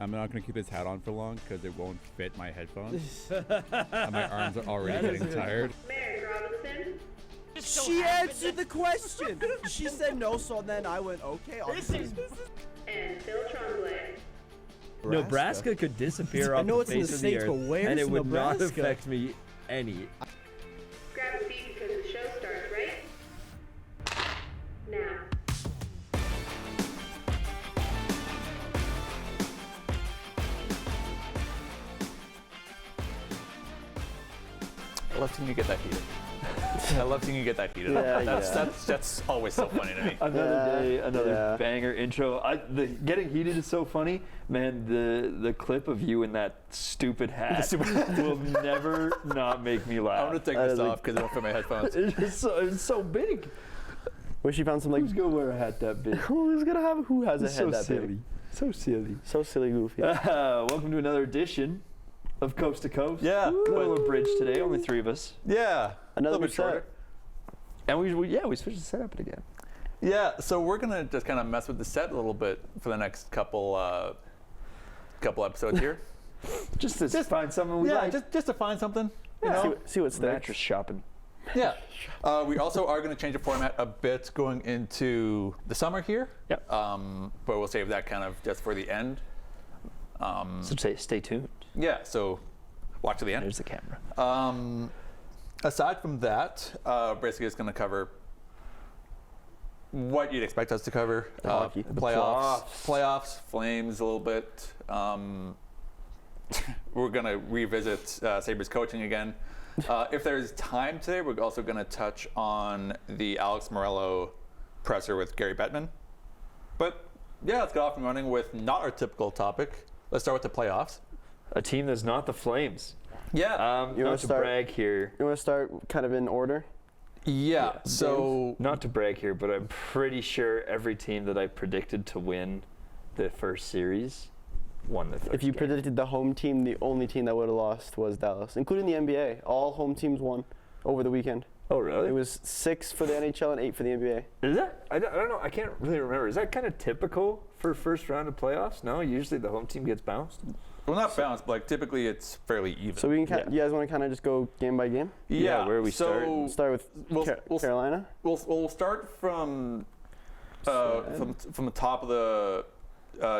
I'm not going to keep this hat on for long because it won't fit my headphones. And my arms are already getting tired. Mary Robinson. She answered the question. She said no, so then I went, okay. And Phil Tremblay. Nebraska could disappear off the face of the earth, and it would not affect me any. Grab a seat because the show starts right now. I love seeing you get that heated. I love seeing you get that heated. That's always so funny to me. Another day, another banger intro. The getting heated is so funny, man. The clip of you in that stupid hat will never not make me laugh. I'm gonna take this off because I don't fit my headphones. It's so big. Wish you found some like. Who's gonna wear a hat that big? Who has a head So that silly. big? So silly. So silly, goofy. Welcome to another edition of Coast to Coast. Yeah. A little abridged today, only 3 of us. Yeah. Another a little bit shorter. And we switched the setup again. Yeah. So we're gonna just kind of mess with the set a little bit for the next couple episodes here. Just find something we like. just to find something. You Yeah. know? See what's there. Mattress shopping. Yeah. We also are going to change the format a bit going into the summer here. Yep. But we'll save that kind of just for the end. So stay tuned. Yeah. So watch to the end. There's the camera. Aside from that, basically it's going to cover what you'd expect us to cover. hockey. The Playoffs, Flames a little bit. We're going to revisit Sabres coaching again. If there's time today, we're also going to touch on the Alex Morello presser with Gary Bettman. But yeah, let's get off and running with not our typical topic. Let's start with the playoffs. A team that's not the Flames. Yeah. You Not wanna to start- brag here. You want to start kind of in order? Yeah. So Not to brag here, but I'm pretty sure every team that I predicted to win the first series won the first If you game. predicted the home team, the only team that would have lost was Dallas, including the NBA. All home teams won over the weekend. Oh, really? It was 6 for the NHL and 8 for the NBA. Is that? I don't know. I can't really remember. Is that kind of typical for first round of playoffs? No, usually the home team gets bounced. well, not balanced, but like typically it's fairly even. So we can. Yeah. You guys want to kind of just go game by game? Yeah, where we so Start with We'll- Carolina. We'll start from the top of the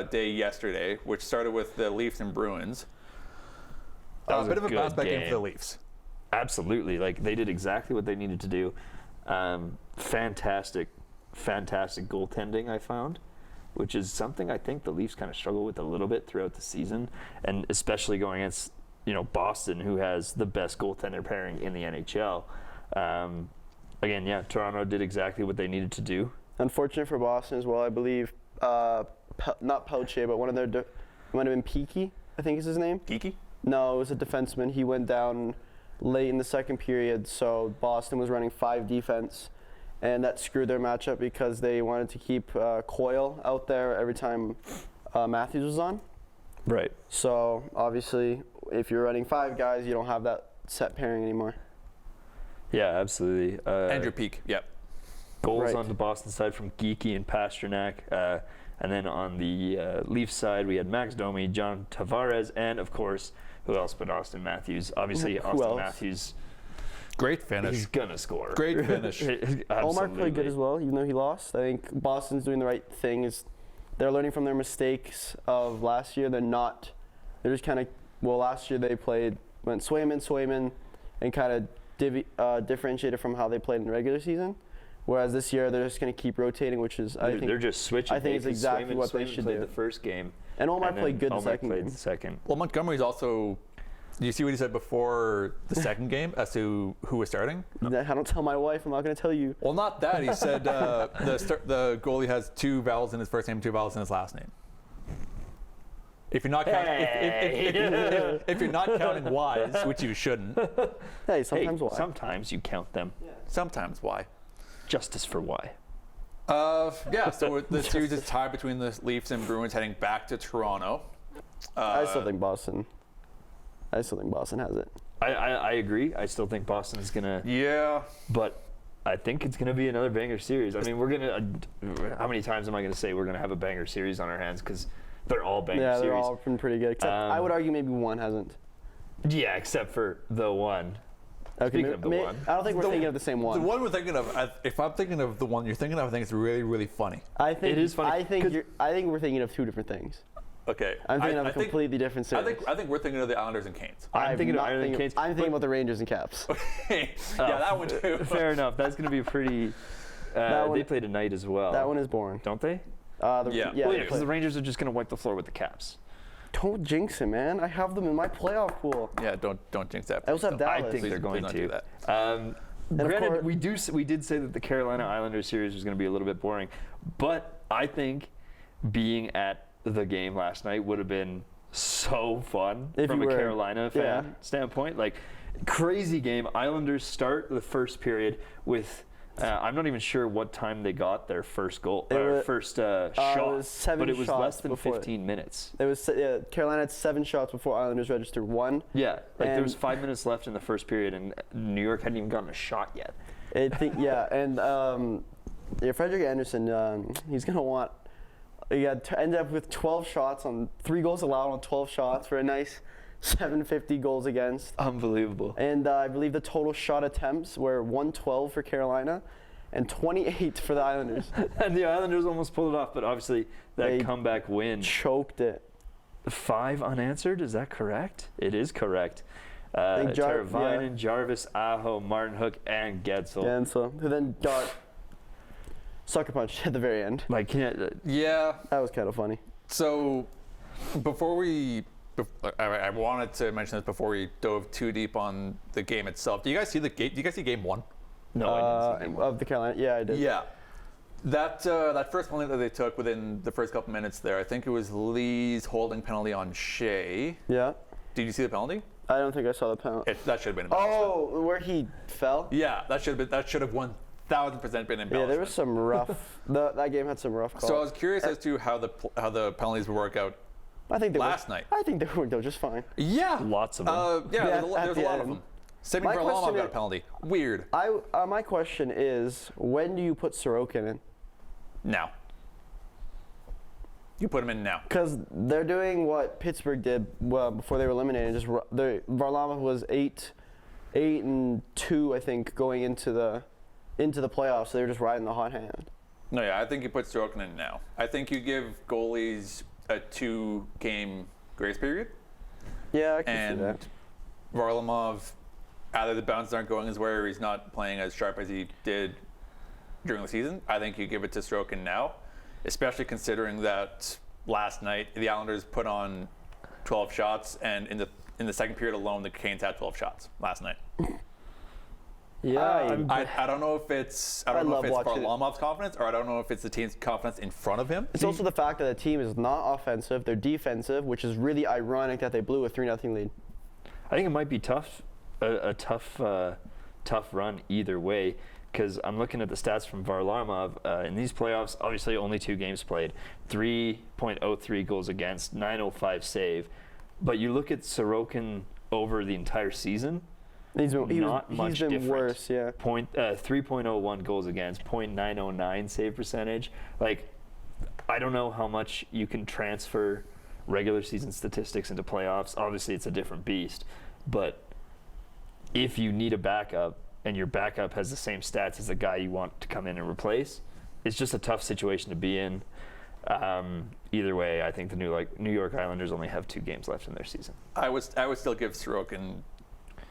day yesterday, which started with the Leafs and Bruins. That was a bit of a good bounce back game game. for the Leafs. Absolutely. Like, they did exactly what they needed to do. Fantastic goaltending, I found, which is something I think the Leafs kind of struggle with a little bit throughout the season, and especially going against, Boston, who has the best goaltender pairing in the NHL. Again, yeah, Toronto did exactly what they needed to do. Unfortunate for Boston as well, I believe. Not Pelche, but one of their it might have been Peaky, I think is his name. Geeky? No, it was a defenseman. He went down late in the second period, so Boston was running 5 defense, and that screwed their matchup because they wanted to keep Coyle out there every time Matthews was on. Right. So obviously, if you're running 5 guys, you don't have that set pairing anymore. Yeah, absolutely. Andrew Peak, yep. Goals Right. on the Boston side from Geeky and Pasternak. And then on the Leafs side, we had Max Domi, John Tavares, and of course, who else but Austin Matthews? Obviously, Who Austin else? Matthews, Great finish. he's going to score. Great finish. Omar played good as well, even though he lost. I think Boston's doing the right thing. They're learning from their mistakes of last year. They're just kind of, last year they went Swayman, and kind of differentiated from how they played in the regular season. Whereas this year they're just going to keep rotating, which is They're just switching. I think it's exactly what they Swayman should played do. the first game. And Omar and then played good the Omar second played game. the second. Well, Montgomery's also. Do you see what he said before the second game as to who was starting? I don't tell my wife. I'm not going to tell you. Well, not that. He said the goalie has 2 vowels in his first name, 2 vowels in his last name. If you're not if you're not counting Y's, which you shouldn't. Hey, sometimes why? Sometimes you count them. Sometimes Y. Justice for Y. Yeah. So the series is tied between the Leafs and Bruins heading back to Toronto. I still think Boston has it. I agree. I still think Boston's gonna. Yeah. But I think it's gonna be another banger series. I mean, we're gonna. How many times am I gonna say we're gonna have a banger series on our hands? Because They're all banger Yeah, series. they're all been pretty good. Except I would argue maybe one hasn't. Yeah, except for the one. Speaking of the one. I don't think we're thinking of the same one. The one we're thinking of, if I'm thinking of the one you're thinking of, I think it's really, really funny. I think It is funny, I think we're thinking of two different things. Okay. I'm thinking of a completely different series. I think we're thinking of the Islanders and Canes. I'm thinking of Ireland Canes. I'm thinking about the Rangers and Caps. Yeah, that one too. Fair enough. That's going to be pretty. one- They play tonight as well. That one is boring. Don't they? Yeah. Yeah, Well, they Well, yeah, because play- the Rangers are just going to wipe the floor with the Caps. Don't jinx it, man. I have them in my playoff pool. Yeah, don't jinx that. I also have Don't. Dallas. I think they're Please going don't to. do that. And of Granted, course- we did say that the Carolina Islanders series was going to be a little bit boring, but I think being at the game last night would have been so fun If from you a were- Carolina fan yeah. standpoint. Like, crazy game. Islanders start the first period with. I'm not even sure what time they got their first goal, first shot, was 7 but it was shots less than before. 15 minutes. There was Carolina had 7 shots before Islanders registered 1. Yeah, like there was And- 5 minutes left in the first period, and New York hadn't even gotten a shot yet. Frederick Anderson, he's gonna want. He had to end up with 12 shots on 3 goals allowed on 12 shots for a nice 750 goals against. Unbelievable. And I believe the total shot attempts were 112 for Carolina and 28 for the Islanders. And the Islanders almost pulled it off, but obviously that They comeback win. Choked it. 5 unanswered, is that correct? It is correct. think Teravainen, Jarvis, Aho, Martin Hook, and Getzel. And so, who then got sucker punched at the very end. Like, Yeah. That was kind of funny. So, I wanted to mention this before we dove too deep on the game itself. Do you guys see the game? Do you guys see Game 1? no, I didn't see game one. Of the Carolina, yeah, I did. Yeah. That first penalty that they took within the first couple minutes there, I think it was Lee's holding penalty on Shea. Yeah. Did you see the penalty? I don't think I saw the penalty. That should have been embellishment. Oh, where he fell? Yeah, that should have 1,000% been embellishment. Yeah, there was some rough. That game had some rough calls. So I was curious as to how the penalties would work out. I think they last night. I think they worked out just fine. Yeah. Lots of them. Yeah, Yeah, there's at a the lot of end. them. Sami My Varlamov question got a is- penalty. Weird. My question is, when do you put Sorokin in? Now. You put him in now. Because they're doing what Pittsburgh did before they were eliminated. Varlamov was 8-2, I think, going into the playoffs. So they were just riding the hot hand. No, yeah, I think you put Sorokin in now. I think you give goalies a 2-game grace period. Yeah, I can see And that. Varlamov, either the bounces aren't going his way or he's not playing as sharp as he did during the season. I think you give it to Sorokin now, especially considering that last night the Islanders put on 12 shots, and in the second period alone, the Canes had 12 shots last night. Yeah, I don't know if it's love watching it. Varlamov's confidence, or I don't know if it's the team's confidence in front of him. it's also the fact that the team is not offensive; they're defensive, which is really ironic that they blew a 3-0 lead. I think it might be tough, a tough run either way, because I'm looking at the stats from Varlamov in these playoffs. Obviously, only 2 games played, 3.03 goals against, 905 save. But you look at Sorokin over the entire season, He's been much different. worse, yeah. 3.01 goals against, .909 save percentage. Like, I don't know how much you can transfer regular season statistics into playoffs. Obviously, it's a different beast. But if you need a backup and your backup has the same stats as the guy you want to come in and replace, it's just a tough situation to be in. Either way, I think the New York Islanders only have 2 games left in their season. I would still give Sorokin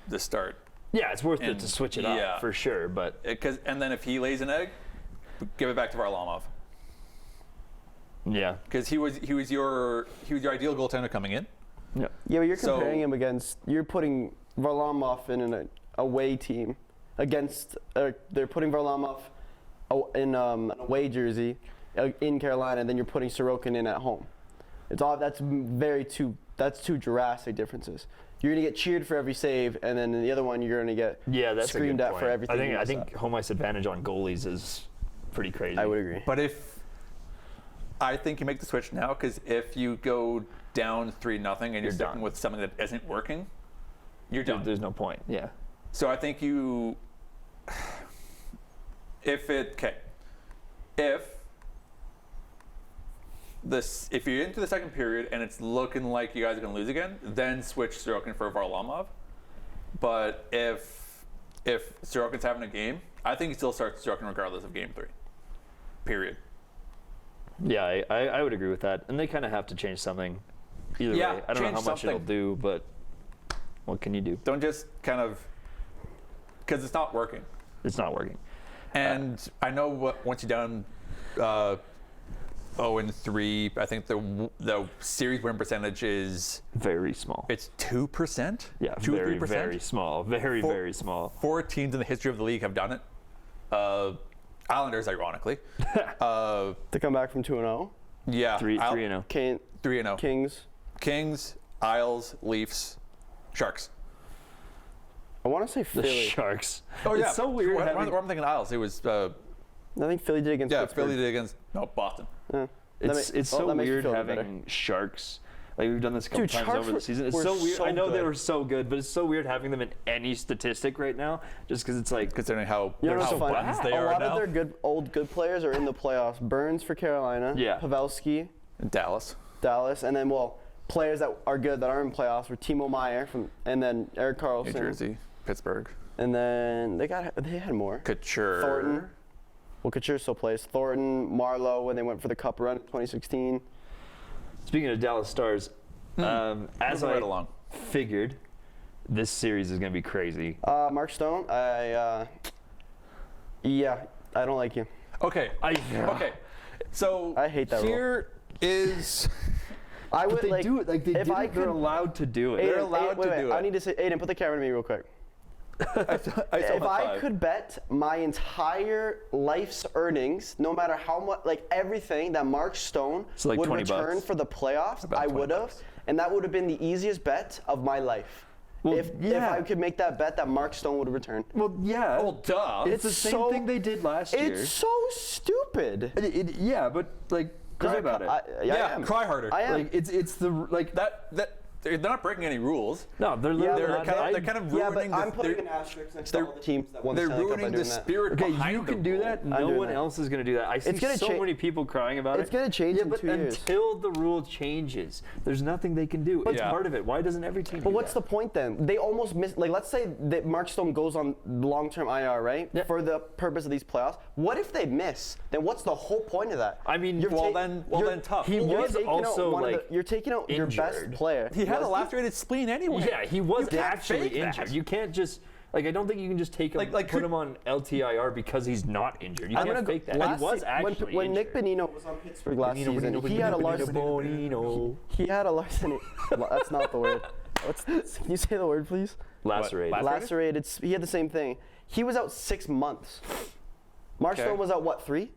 the start. Yeah, it's worth it And to switch it yeah. up for sure. But And then if he lays an egg, give it back to Varlamov. yeah, Because he was your ideal goaltender coming in. yeah. Yeah, but you're So- comparing him against. You're putting Varlamov in an away team against. They're putting Varlamov in an away jersey in Carolina, and then you're putting Sorokin in at home. That's two drastic differences. You're gonna get cheered for every save, and then in the other one you're gonna get Yeah, that's screamed a good at point. for everything. you I mess think up. home ice advantage on goalies is pretty crazy. I would agree. But I think you make the switch now, because if you go down 3-0 and you're sticking done. with something that isn't working, you're done. There's no point. Yeah. So I think if this, if you're into the second period and it's looking like you guys are going to lose again, then switch Sorokin for Varlamov. But if Sorokin's having a game, I think he still starts Sorokin regardless of game 3. Period. Yeah, I would agree with that. And they kind of have to change something either Yeah, way. I don't know change how much it'll something. do, but what can you do? Don't just kind of, because it's not working. It's not working. And I know once you're down 0-3, I think the series win percentage is, Very small. it's 2%? Yeah, 2 or very, 3%? very small. Very, Four- very small. 4 teams in the history of the league have done it. Islanders, ironically. To come back from 2-0. Yeah. 3-0. 3-0. Kings. Kings, Isles, Leafs, Sharks. I want to say The Philly. Sharks. Oh, yeah. It's so weird Or having- I'm thinking Isles. It was, I think Philly did against yeah, Pittsburgh. Philly did against, Boston. Yeah. It's so that makes me weird feel a bit having Sharks. Like, we've done this a couple Dude, times Sharks over the season. It's were so weird. so I know they good. were so good, but it's so weird having them in any statistic right now, just because it's like, Considering how, You know what's how funny? buttons they a are lot now. of their good players are in the playoffs. Burns for Carolina. Yeah. Pavelski, Dallas. Dallas, and then players that are good that are in playoffs were Timo Meyer and then Eric New Karlsson. Jersey. Pittsburgh. And then they had more. Couture. Thornton. Well, Couture still plays. Thornton, Marlowe when they went for the Cup run in 2016. speaking of Dallas Stars, as Moving I right along. figured, this series is going to be crazy. Mark Stone, I don't like you. Okay. Okay. So I hate that rule. here is I would But they like do it. Like, they if do I it, they're could- allowed to do it. They're Aiden, allowed wait, to wait, do I it. need to say, Aiden, put the camera to me real quick. I still If have I 5. could bet my entire life's earnings, no matter how much, like everything that Mark Stone So, like, would 20 return bucks? for the playoffs, About I 20 would have, bucks. and that would have been the easiest bet of my life. Well, if yeah. I could make that bet that Mark Stone would return. Well, yeah. Oh, duh. It's the same so- thing they did last year. It's so stupid. Yeah, but like, cry about it. I yeah, am. cry harder. I am. Like, it's the like That they're not breaking any rules. No, they're Yeah, literally but not. They're kind of Yeah, ruining but I'm the, putting they're, an asterisk next to they're- all the teams that won the they're Stanley Cup by ruining the doing that. spirit Okay, behind you can the do rule. that. I'm No doing one that. else is going to do that. I see gonna so cha- many people crying about it. It's gonna change yeah, in but 2 years. until the rule changes, there's nothing they can do. It's Yeah. part of it. Why doesn't every team? But what's the point then? They almost miss. Like, let's say that Mark Stone goes on long-term IR, right? Yeah. For the purpose of these playoffs. What if they miss? Then what's the whole point of that? I mean, You're Well, ta- then you're- tough. He you're was taking out also, one of like, you're taking out your best injured. player. He had a Was he? lacerated spleen anyway. Yeah, he was can't actually fake that. injured. You can't just like. I don't think you can just take him, Like put him on LTIR because he's not injured. You I'm can't gonna go- fake that. last He was se- actually when Nick injured. Bonino was on Pittsburgh last Bonino, season, Bonino, he had a Bonino, larceny. Bonino. He had a larceny. That's not the word. Can you say the word, please? Lacerated. Lacerated? He had the same thing. He was out 6 months. Mark Okay. Stone was out what, 3?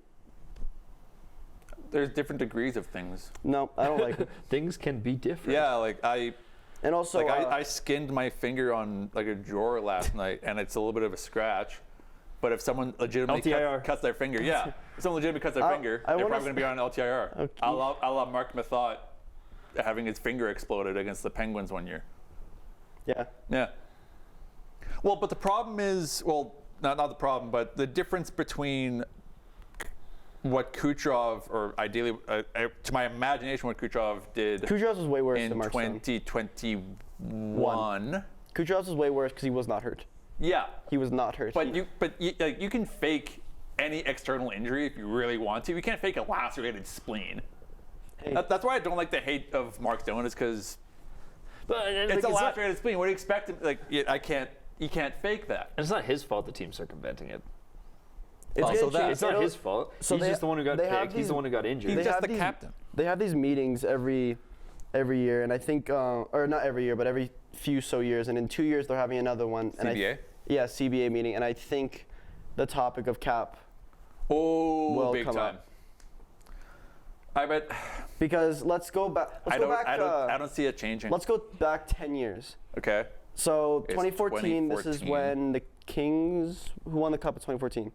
There's different degrees of things. No, I don't like it. Things can be different. Yeah, like And also, I skinned my finger on like a drawer last night, and it's a little bit of a scratch. But if someone legitimately LTIR. cuts their finger, yeah, if someone legitimately cuts their finger, I they're wanna probably going to be on LTIR. Okay. I love Mark Mathot having his finger exploded against the Penguins one year. yeah. Yeah. Well, but the problem is, well, not the problem, but the difference between what Kucherov, or ideally, to my imagination, what Kucherov did Kucherov's was way worse in than Mark Stone. 2021. Kucherov's was way worse because he was not hurt. Yeah. He was not hurt. But you can fake any external injury if you really want to. You can't fake a lacerated spleen. Hey. That's why I don't like the hate of Mark Stone, is because But it's a lacerated spleen. What do you expect? You can't fake that. It's not his fault the team's circumventing it. It's Also gonna that. change- It's not it'll- his fault. so He's they- just the one who got they have picked. He's these- the one who got injured. He's They just have the these- captain. They have these meetings every year, and I think, or not every year, but every few years, and in 2 years they're having another one. And CBA? Yeah, CBA meeting, and I think the topic of cap, Oh, will big come time. up. I bet. because let's go back. I don't see it changing. Let's go back 10 years. Okay. So It's 2014, this is 2014. when the Kings, who won the cup in 2014?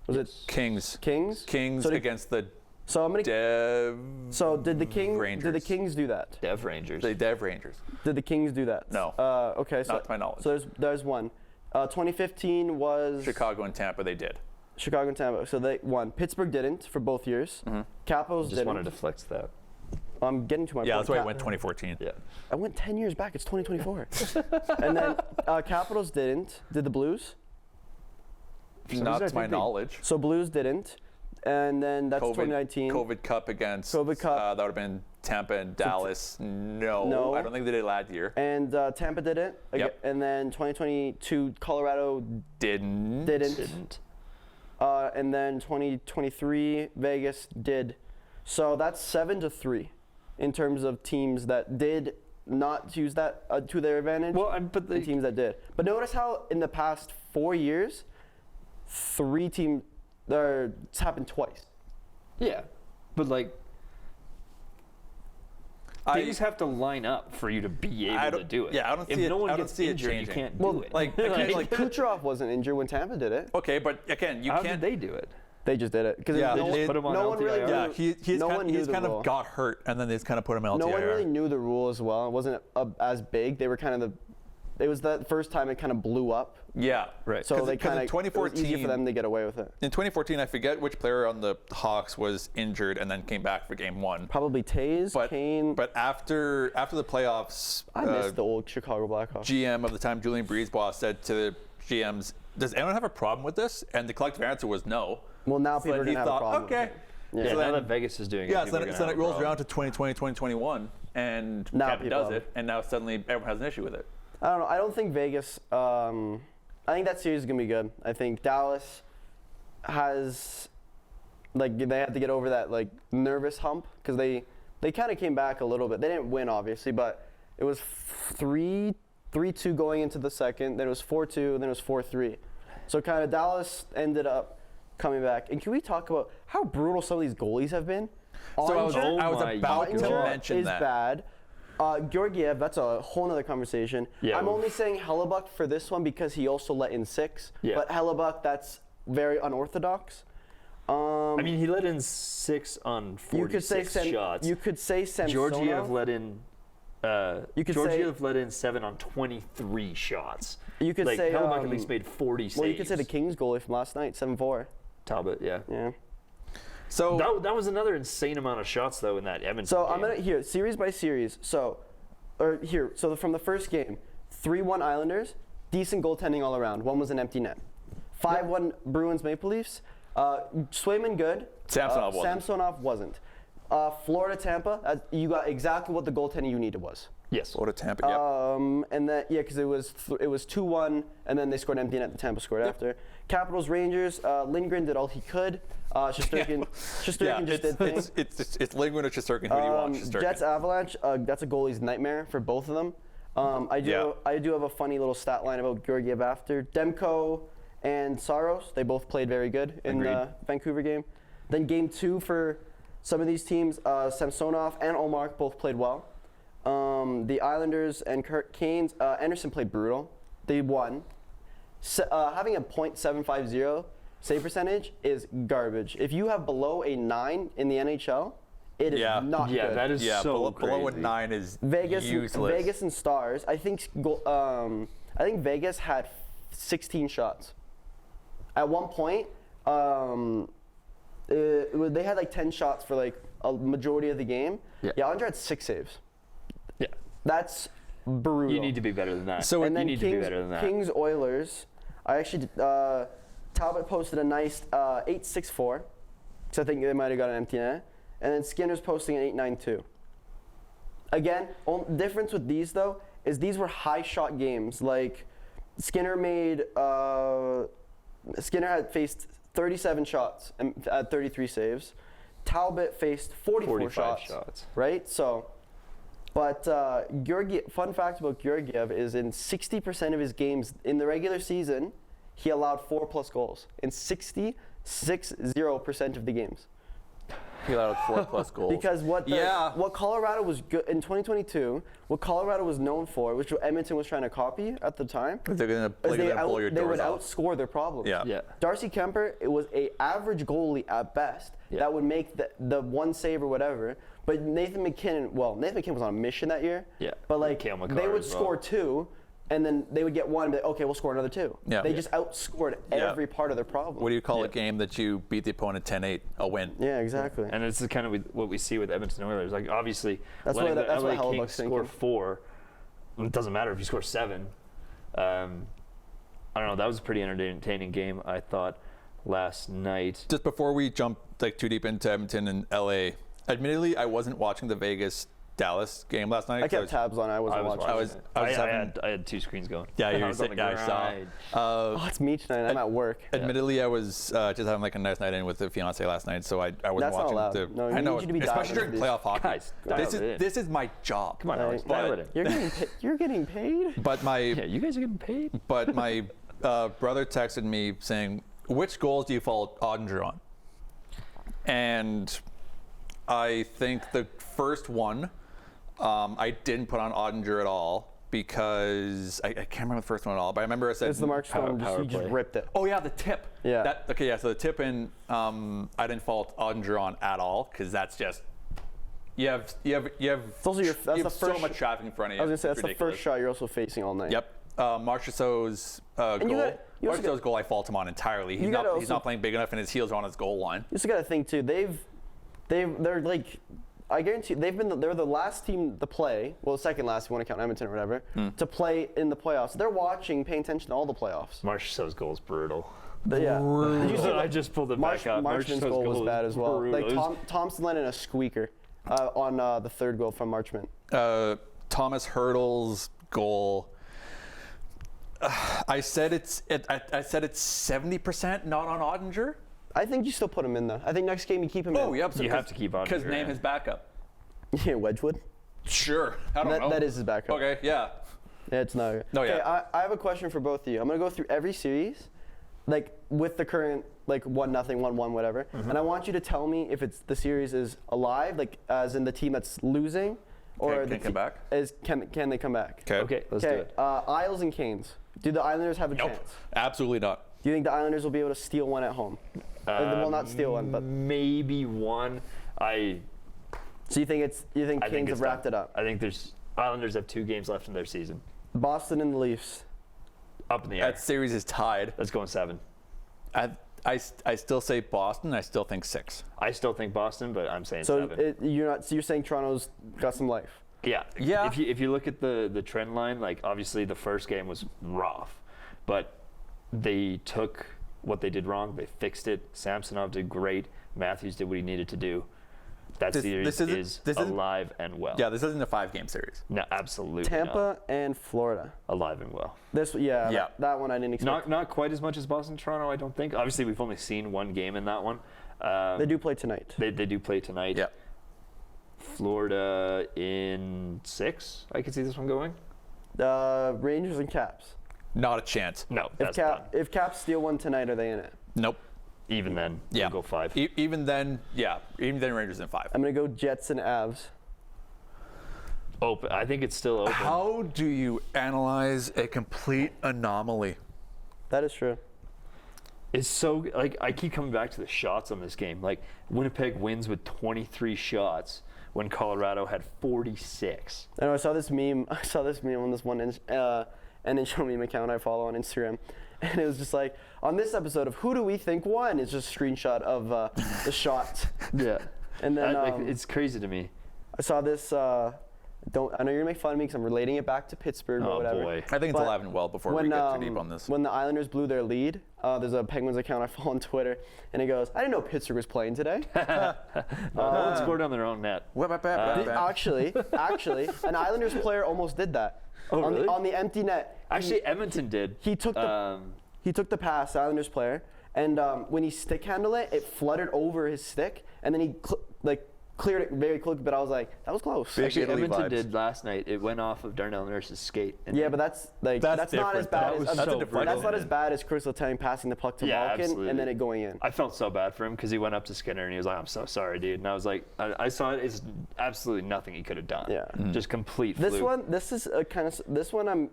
Was it Kings. Kings? Kings So did- against the So I'm gonna. Dev. So did the Kings? Did the Rangers. Kings do that? Dev Rangers. The Dev Rangers. Did the Kings do that? No. Okay. So Not to my knowledge. So there's one. 2015 was Chicago and Tampa, they did. Chicago and Tampa. So they won. Pittsburgh didn't for both years. Capitals Just didn't. wanted to flex that. I'm getting to my Yeah, point. that's why it went 2014. Yeah. I went 10 years back. It's 2024. And then Capitals didn't. Did the Blues? Not I to my think they- knowledge. So Blues didn't. And then that's 2019. COVID Cup against. COVID Cup. That would have been Tampa and Dallas. No, I don't think they did last year. And Tampa didn't. Yep. And then 2022, Colorado Didn't. didn't. And then 2023, Vegas did. So that's 7-3 in terms of teams that did not use that to their advantage. Well, but and teams that did. But notice how in the past 4 years, 3 teams, it's happened twice. yeah, but like things have to line up for you to be able to do it. Yeah, I don't if see it. no one I don't gets see it injured, you changing. can't Well, do it. Like, I can't, like Kucherov wasn't injured when Tampa did it. okay, but again, you how can't. did they do it? They just did it because Yeah, no, they just put him on no one really LTIR? knew. Yeah, he's no kind, one knew he's the kind rule. of got hurt, and then they just kind of put him LTIR. No one really knew the rule as well. It wasn't as big. They were kind of it was the first time it kind of blew up. Yeah, Right. So they kind in of 2014 it was easy for them to get away with it. In 2014, I forget which player on the Hawks was injured and then came back for Game 1. Probably Taze, But Kane. but after the playoffs, I miss the old Chicago Blackhawks. GM of the time, Julian Breezebois, said to the GMs, "Does anyone have a problem with this?" And the collective answer was no. Well, now So people are he going to have a thought, problem. with okay. it. Yeah, Yeah. So now then- that Vegas is doing it, Yeah, people so are gonna then have it a rolls problem. around to 2020, 2021, and Now Kevin people does have it, and now suddenly everyone has an issue with it. I don't know. I don't think Vegas. I think that series is going to be good. I think Dallas has, like, they had to get over that, like, nervous hump because they kind of came back a little bit. They didn't win, obviously, but it was 3-2 going into the second. Then it was 4-2, and then it was 4-3. So kind of Dallas ended up coming back. And can we talk about how brutal some of these goalies have been? So I was Oh my about to God. mention is that. bad. Georgiev, that's a whole other conversation. Yeah, I'm oof. only saying Hellebuck for this one because he also let in 6. Yeah. But Hellebuck, that's very unorthodox. I mean, he let in 6 on 46 shots. You could say Georgiev Samsonov. let in. You could Georgiev let in 7 on 23 shots. You could like, say Hellebuck at least made 40 saves. Well, you could say the Kings goalie from last night, 7-4. Talbot, yeah. Yeah. So That was another insane amount of shots though in that Edmonton So game. I'm gonna here series by series. So from the first game, 3-1 Islanders, decent goaltending all around. One was an empty net. 5-1 Bruins Maple Leafs. Swayman good. Samsonov wasn't. Samsonov wasn't. Florida Tampa. You got exactly what the goaltending you needed was. Yes. Florida Tampa. Yep. And then because it was 2-1, and then they scored an empty net. The Tampa scored after. Capitals Rangers. Lindgren did all he could. Shesterkin just did things. It's Lindgren or Shesterkin. Who do you want? Shesterkin. Jets Avalanche. That's a goalie's nightmare for both of them. I do have a funny little stat line about Georgiev after. Demko and Saros, they both played very good in the Vancouver game. Then game 2 for some of these teams, Samsonov and Omar both played well. The Islanders and Canes, Anderson played brutal. They won. Having a .750 save percentage is garbage. If you have below a 9 in the NHL, it is not good. Yeah, that is so below a crazy. 9 is Vegas, useless. Vegas and Stars. I think Vegas had 16 shots. At one point, they had like 10 shots for like a majority of the game. Yeah. Andre had 6 saves. Yeah. That's brutal. You need to be better than that. So and you then need to be better than that. Kings Oilers. I actually Talbot posted a nice 8-6-4, so I think they might have got an empty net. And then Skinner's posting an 8-9-2. Again, difference with these though is these were high shot games. Like Skinner had faced 37 shots and had 33 saves. Talbot faced 44 shots. Right? So, but fun fact about Georgiev is in 60% of his games in the regular season, he allowed 4+ goals in 60% of the games. He allowed 4+ goals. Because what Colorado was good in 2022, what Colorado was known for, which Edmonton was trying to copy at the time, they're gonna is blow your they doors would off. outscore their problems. Yeah. Yeah. Darcy Kemper, it was a average goalie at best that would make the one save or whatever. But Nathan McKinnon was on a mission that year. Yeah. But like Cale Makar they would as well. score 2, and then they would get one and be like, okay, we'll score another 2. Yeah. They just outscored every part of their problem. What do you call a game that you beat the opponent 10-8? A win. Yeah, exactly. And this is kind of what we see with Edmonton Oilers. Like, obviously, That's letting what the LA Hellebuck's Kings score thinking. 4, it doesn't matter if you score 7. I don't know. That was a pretty entertaining game, I thought, last night. Just before we jump like too deep into Edmonton and LA, admittedly, I wasn't watching the Vegas Dallas game last night. I kept tabs on it. I wasn't watching. I had 2 screens going. Yeah, you I were was on saying, the I saw. grind. Oh, it's me tonight. I'm at work. Admittedly, I was just having like a nice night in with the fiance last night, so I wasn't That's not watching allowed. the. No, I we know, need you to be especially dialed during into playoff hockey. Guys, dial it in. This is my job. Come on, Alex, But- dial it in. You're getting paid. But my Yeah, you guys are getting paid. but my brother texted me saying, "Which goals do you follow Ottinger on?" And I think the first one, I didn't put on Ottinger at all because I can't remember the first one at all. But I remember I said It's the Mark Stone. power You just play. ripped it. Oh yeah, the tip. Yeah. So the tip in, I didn't fault Ottinger on at all because that's just you have also your- that's you the have so first much traffic in front of you. I was gonna say It's that's the ridiculous. first shot you're also facing all night. Yep. Marchessault's goal. you also Marchessault's goal, I fault him on entirely. He's gotta he's not playing big enough, and his heels are on his goal line. You just got to think too. They're like, I guarantee they're the last team to play. Well, the second last, if you want to count Edmonton or whatever, to play in the playoffs. They're watching, paying attention to all the playoffs. Marchessault's goal is brutal. But yeah. Did you see I just pulled it back up. Marchman's goal was bad as well. brutal. Like Thompson let in a squeaker on the third goal from Marchman. Thomas Hurdle's goal. I said it's 70% not on Ottinger. I think you still put him in though. I think next game you keep him in. Oh, yep. You have to keep Ottinger because name in. his backup. Yeah, Wedgwood. Sure. I don't know. That is his backup. Okay. Yeah. Yeah, it's not. No, Okay, yeah. I have a question for both of you. I'm gonna go through every series, like with the current like 1-0, 1-1, whatever, and I want you to tell me if the series is alive, like as in the team that's losing, or Can come back? Can they come back? Okay, let's do Okay. it. Isles and Canes. Do the Islanders have a Nope. chance? Absolutely not. Do you think the Islanders will be able to steal one at home? Well, not steal one, but Maybe one. so you think Canes have wrapped it up? I think Islanders have 2 games left in their season. Boston and the Leafs. Up in the air. That series is tied. Let's go in 7. I still say Boston. I still think 6. I still think Boston, but I'm saying So 7. you're saying Toronto's got some life. Yeah. Yeah. If you look at the trend line, like obviously the first game was rough, but they took what they did wrong, they fixed it. Samsonov did great. Matthews did what he needed to do. That series is alive and well. Yeah, this isn't a 5-game series. No, absolutely Tampa and Florida. not. Alive and well. Yeah. That one I didn't expect. Not quite as much as Boston Toronto, I don't think. Obviously, we've only seen one game in that one. They do play tonight. They do play tonight. Yeah. Florida in 6. I could see this one going. Rangers and Caps. Not a chance. No, that's done. If Caps steal one tonight, are they in it? Nope. Even then, Yeah. we'll go 5. Even then, yeah. Even then, Rangers in 5. I'm gonna go Jets and Avs. Open. I think it's still open. How do you analyze a complete anomaly? That is true. It's so like I keep coming back to the shots on this game. Like Winnipeg wins with 23 shots when Colorado had 46. I know I saw this meme. On this one NHL meme account I follow on Instagram, and it was just like on this episode of Who Do We Think Won? It's just a screenshot of the shots. Yeah. And then It's crazy to me. I saw this. I know you're gonna make fun of me because I'm relating it back to Pittsburgh or Oh whatever. boy. I think it's But alive and well before we get too deep on this. When the Islanders blew their lead, there's a Penguins account I follow on Twitter, and it goes, "I didn't know Pittsburgh was playing today." No one scored on their own net. Actually, an Islanders player almost did that. Oh, really? On the empty net. Actually, Edmonton did. He took the pass, the Islanders player, and when he stick handled it, it fluttered over his stick, and then he cleared it very quickly. But I was like, that was close. Actually, Italy Edmonton vibes. did last night. It went off of Darnell Nurse's skate. And Yeah, but that's not as different. bad That as was that's so different. that's not as bad as Chris Letang passing the puck to Malkin absolutely. and then it going in. I felt so bad for him because he went up to Skinner and he was like, "I'm so sorry, dude." And I was like, I saw it. It's absolutely nothing he could have done. Yeah. Just complete This fluke. one, I'm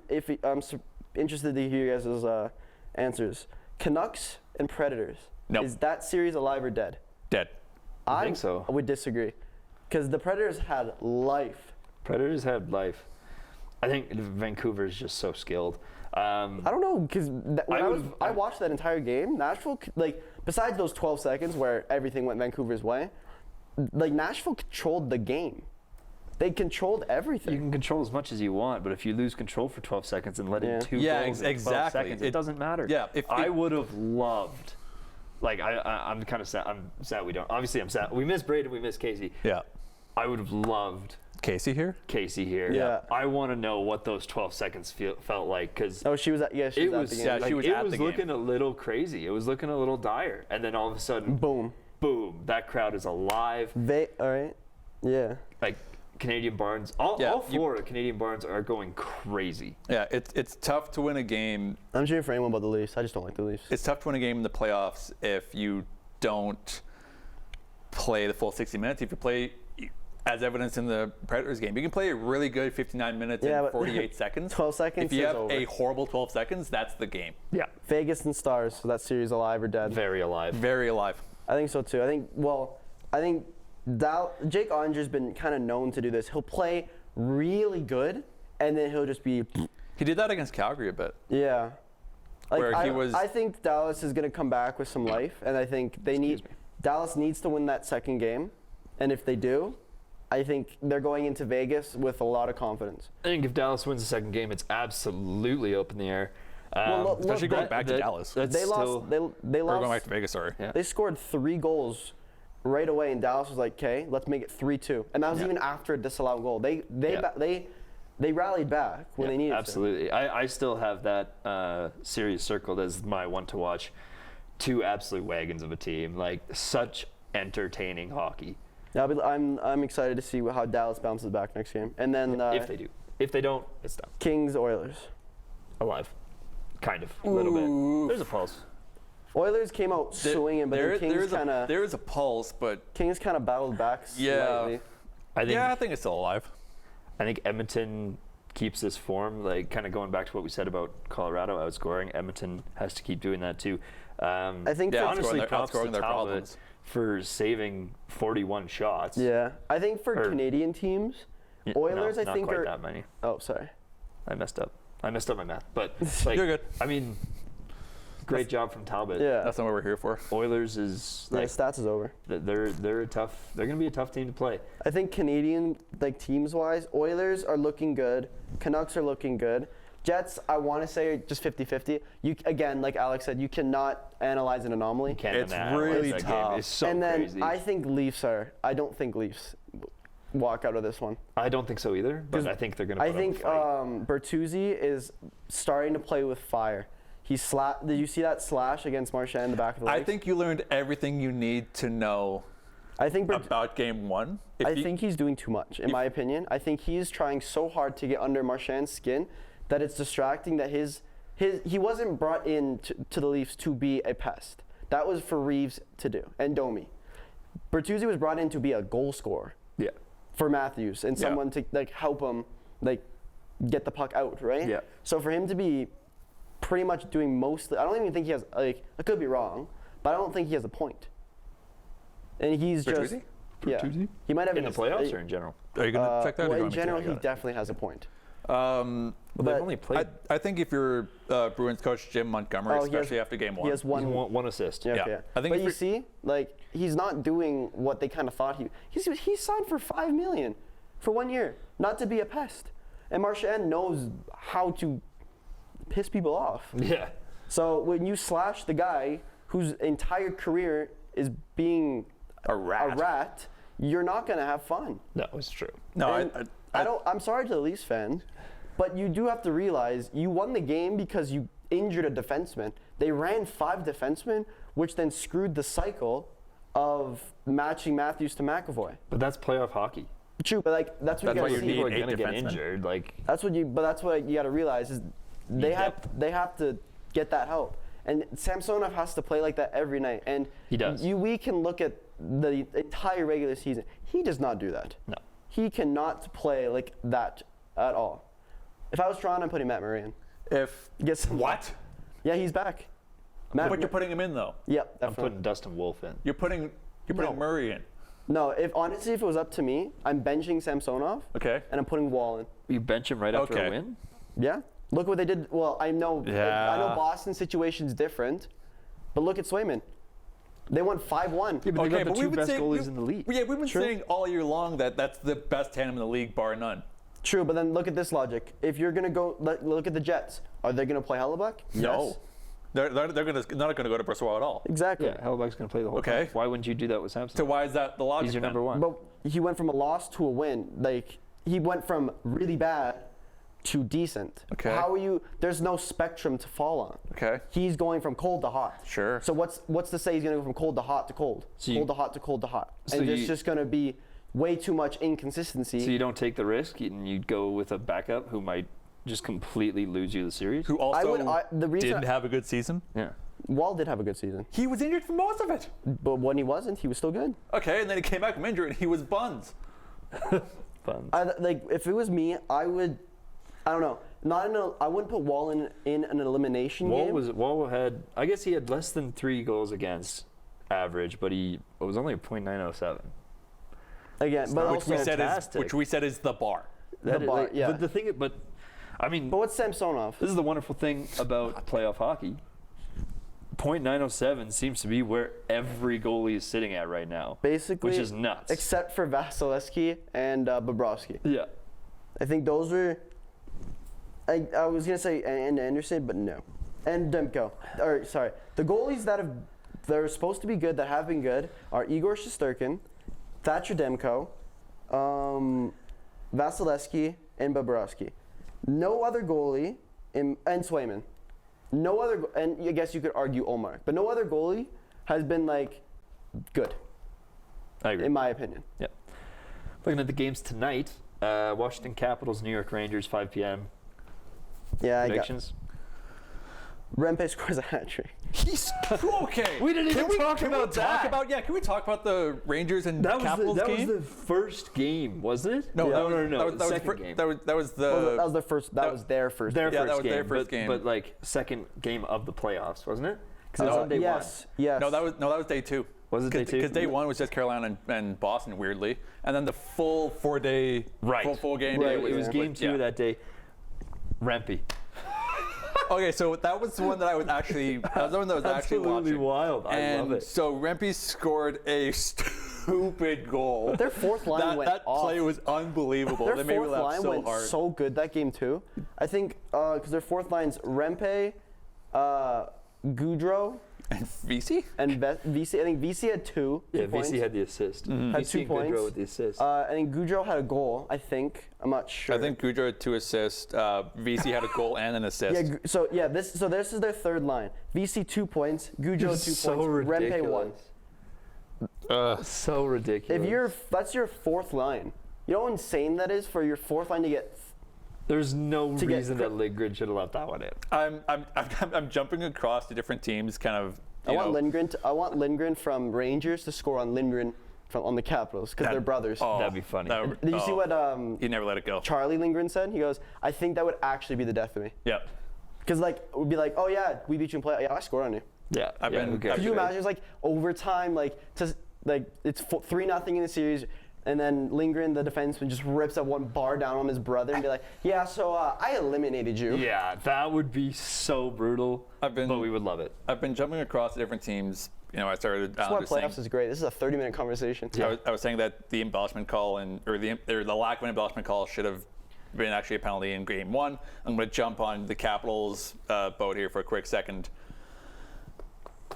interested to hear you guys' answers. Canucks and Predators. Nope. Is that series alive or dead? Dead. I think so. I would disagree, because the Predators had life. Predators had life. I think Vancouver is just so skilled. I don't know, because when I watched that entire game, Nashville, like, besides those 12 seconds where everything went Vancouver's way, like, Nashville controlled the game. They controlled everything. You can control as much as you want, but if you lose control for 12 seconds and let in 2 goals in 12 seconds, it doesn't matter. Yeah, I would have loved, like, I'm kind of sad. I'm sad we don't. Obviously, I'm sad. We miss Braden, we miss Casey. Yeah. I would have loved Casey here? Casey here. Yeah. I want to know what those 12 seconds felt like, because Oh, she was at, yeah, she was at the game. Yeah, she was it at was the game. looking a little crazy. It was looking a little dire, and then all of a sudden, Boom. that crowd is alive. All right. Yeah. Like Canadian Barnes, all 4 Canadian Barnes are going crazy. Yeah, it's tough to win a game. I'm cheering for anyone but the Leafs. I just don't like the Leafs. It's tough to win a game in the playoffs if you don't play the full 60 minutes. If you play, as evidenced in the Predators game, you can play a really good 59 minutes and 48 seconds. 12 seconds If you is have over. a horrible 12 seconds, that's the game. Yeah, Vegas and Stars, so that series alive or dead? very alive. Very alive. I think so too. I think Jake Ottinger's been kind of known to do this. He'll play really good, and then he'll just be, He did that against Calgary a bit. yeah. Like, Where he was- I think Dallas is going to come back with some life, and I think Dallas needs to win that second game, and if they do, I think they're going into Vegas with a lot of confidence. I think if Dallas wins the second game, it's absolutely up in the air. Especially going back to Dallas. They lost. They Or going lost. back to Vegas, sorry. Yeah. They scored 3 goals right away, and Dallas was like, "Okay, let's make it 3-2." And that was even after a disallowed goal. They rallied back when they needed absolutely. I still have that series circled as my one to watch. 2 absolute wagons of a team, like such entertaining hockey. to. I'm excited to see how Dallas bounces back next game, and then If they do, if they don't, it's done. Kings Oilers. Alive, kind of, a little bit. There's a pulse. Oilers came out swinging, but then Kings kind of there is a pulse, but battled back slightly. I think it's still alive. I think Edmonton keeps this form, like kind of going back to what we said about Colorado outscoring. Edmonton has to keep doing that too. I think honestly, props to outscoring their Talbot problems. for saving 41 shots. Yeah, I think for Canadian teams, Oilers no, I think not quite are. that many. Oh, sorry. I messed up my math, but like, You're good. I mean, great job from Talbot. Yeah. That's not what we're here for. Oilers is like Stats is over. they're going to be a tough team to play. I think Canadian, like teams wise, Oilers are looking good. Canucks are looking good. Jets, I want to say, are just 50-50. You again, like Alex said, you cannot analyze an anomaly. It's really that tough. Game is so and then crazy. I think Leafs are. I don't think Leafs walk out of this one. I don't think so either, but I think they're going to. I think Bertuzzi is starting to play with fire. Did you see that slash against Marchand in the back of the legs? I think you learned everything you need to know I think about game 1. I think he's doing too much, in my opinion. I think he's trying so hard to get under Marchand's skin that it's distracting. That he wasn't brought in to the Leafs to be a pest. That was for Reeves to do, and Domi. Bertuzzi was brought in to be a goal scorer. Yeah. For Matthews and someone to like help him like get the puck out, right? Yeah. So for him to be pretty much doing mostly, I don't even think he has, like, I could be wrong, but I don't think he has a point. And he's Bertuzzi? Yeah. He might have in the playoffs or in general. Are you going to check that? or Well, you in want me to? general, I he got it. definitely has a point. Well, they've But only played. I think if you're Bruins coach Jim Montgomery, especially after game 1. He has one. one assist. Yeah, Yeah. okay. I think but if you see, like, he's not doing what they kind of thought he signed for $5 million for 1 year, not to be a pest. And Marchand knows how to piss people off. Yeah. So when you slash the guy whose entire career is being A rat. you're not going to have fun. No, it's true. No, And I'm sorry to the Leafs fans, but you do have to realize you won the game because you injured a defenseman. They ran 5 defensemen, which then screwed the cycle of matching Matthews to McAvoy. But that's playoff hockey. True, but like that's what That's you why got to you see. need People are 8 going to get defensemen. injured. Like, That's what you got to realize is they have to get that help. And Samsonov has to play like that every night. And He does. We can look at the entire regular season. He does not do that. no. He cannot play like that at all. If I was Toronto, I'm putting Matt Murray in. If Get some- what? Yeah, he's back. But you're putting him in though. Yep, I'm definitely. putting Dustin Wolf in. You're putting No. Murray in. No, if it was up to me, I'm benching Samsonov Okay. and I'm putting Wall in. You bench him right after Okay. a win? Yeah. Look what they did. Well, I know Yeah. Boston's situation's different, but look at Swayman. They won 5-1. Yeah, but they Okay, got the but two we've been best saying goalies in the league. Yeah, we've been True. saying all year long that that's the best tandem in the league, bar none. True, but then look at this logic. If you're gonna go, look at the Jets. Are they gonna play Hellebuck? No. Yes. They're not gonna go to Bristol at all. Exactly. Yeah, Hellebuyck's going to play the whole Okay. time. Why wouldn't you do that with Samson? So why is that the logic? He's your then? number one. But he went from a loss to a win. Like he went from really bad to decent. Okay. How are you? There's no spectrum to fall on. Okay. He's going from cold to hot. Sure. So what's to say he's going to go from cold to hot to cold? So Cold to hot to cold to hot. So And there's you- just going to be way too much inconsistency. So you don't take the risk and you go with a backup who might just completely lose you the series? Who also the reason didn't have a good season. Yeah. Wall did have a good season, He was injured for most of it. but when he wasn't, he was still good. Okay, and then he came back from injury and he was buns. Fun. Like if it was me, I would. I don't know. I wouldn't put Wall in an elimination game. Wall had, I guess he had less than 3 goals against average, but it was only a .907. Again, but which also, which we said is the bar. The bar, like, yeah. But the thing, I mean, But what's Samsonov? this is the wonderful thing about playoff hockey. .907 seems to be where every goalie is sitting at right now. Basically, which is nuts. Except for Vasilevsky and Bobrovsky. Yeah. I think those were. I was gonna say and Anderson, but no, and Demko. Or sorry, the goalies that are supposed to be good that have been good are Igor Shesterkin, Thatcher Demko, Vasilevsky, and Bobrovsky. No other goalie and Swayman. No other, and I guess you could argue Omar, but no other goalie has been like good, I agree. in my opinion. Yep. Looking at the games tonight, Washington Capitals, New York Rangers, 5 p.m. Yeah, I got. Predictions? Rempe scores a hat trick. He's okay. We didn't even talk can about we talk that. about can we talk about the Rangers and Capitals that game? was the first game, wasn't it? no, no. That the was second game. That was the. Well, that was their first. That was their first. Their Yeah, first that was game, their first but, game. but like second game of the playoffs, wasn't it? Because it was on day yes, one. yes. no, that was day 2. Was it day 2? Because day 1 was just Carolina and Boston, weirdly, and then the full 4-day, full game day. Right, It was game 2 yeah. that day. Rampy. Okay, so that was the one that I was actually. That was the one that was actually Absolutely watching. wild. I And love it. so Rempe scored a stupid goal. Their fourth line went that off. play was unbelievable. Their They made me fourth laugh line so went hard. so good that game too. I think because their fourth line's Rempe, Goudreau, And VC? and VC. I think VC had two. Yeah, two points. VC had the assist. Had VC 2 and points. Goodrow with the assist. I think Goudreau had a goal. I think. I'm not sure. I think Goudreau had 2 assists. VC had a goal and an assist. Yeah. This is their third line. VC 2 points. Goudreau 2 so points. Rempe ridiculous. 1. So ridiculous. That's your fourth line. You know how insane that is for your fourth line to get. There's no to get reason that Lindgren should have left that one in. I'm jumping across to different teams, kind of. I want Lindgren from Rangers to score on Lindgren on the Capitals because they're brothers. That'd be funny. Did you see what He never let it go. Charlie Lindgren said? He goes, "I think that would actually be the death of me." Yeah. Because like it would be like, "Oh yeah, we beat you in play. Yeah, I scored on you." Yeah, I've been- who cares? Could you imagine? It's like overtime, it's 3-0 in the series, and then Lindgren, the defenseman, just rips that one bar down on his brother and be like, "Yeah, so I eliminated you." Yeah, that would be so brutal. But we would love it. I've been jumping across to different teams. I started. That's why just saying- playoffs is great. This is a 30-minute conversation. I was saying that the embellishment call or the lack of an embellishment call should have been actually a penalty in game 1. I'm going to jump on the Capitals boat here for a quick second.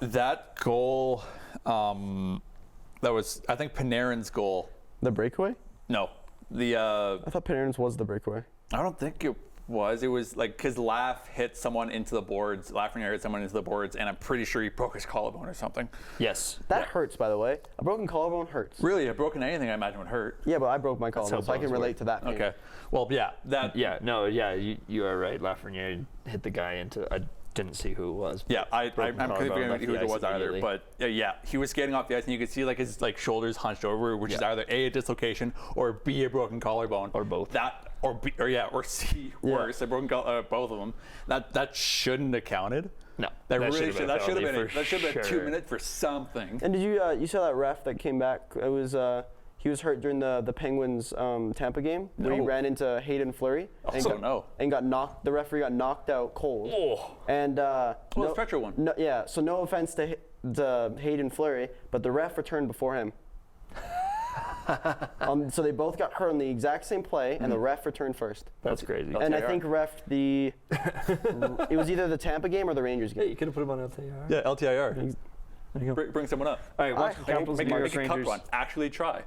That goal, that was I think Panarin's goal. The breakaway? No, I thought Panarin's was the breakaway. I don't think it was. It was like because Laff hit someone into the boards. Lafreniere hit someone into the boards, and I'm pretty sure he broke his collarbone or something. Yes. That hurts, by the way. A broken collarbone hurts. Really, a broken anything I imagine would hurt. Yeah, but I broke my collarbone, how so I can bones relate work. to that. Pain. Okay. Well, yeah, that. Yeah, no, yeah, you are right. Lafreniere hit the guy into. didn't see who it was. Yeah, I'm Broken couldn't collarbone, figure out left who the it ice was either. immediately. But yeah, he was skating off the ice, and you could see like his like shoulders hunched over, which is either A, a dislocation, or B, a broken collarbone, Or both. That or B, or C, worse, a broken both of them. That shouldn't have counted. No, That really should that should have been for that should have been 2 sure. minutes for something. And did you saw that ref that came back? It was he was hurt during the Penguins Tampa game where he No. ran into Hayden Fleury and got knocked. The referee got knocked out cold. Oh. And the stretcher one. No, yeah. So no offense to Hayden Fleury, but the ref returned before him. So they both got hurt on the exact same play, and the ref returned first. That's crazy. And I LTIR. think it was either the Tampa game or the Rangers Yeah, game. you could have put him on LTIR. Yeah, LTIR. There you go. Bring someone up. All right, Washington hope Capitals, make New it- York Make a cup Rangers. run. Actually try.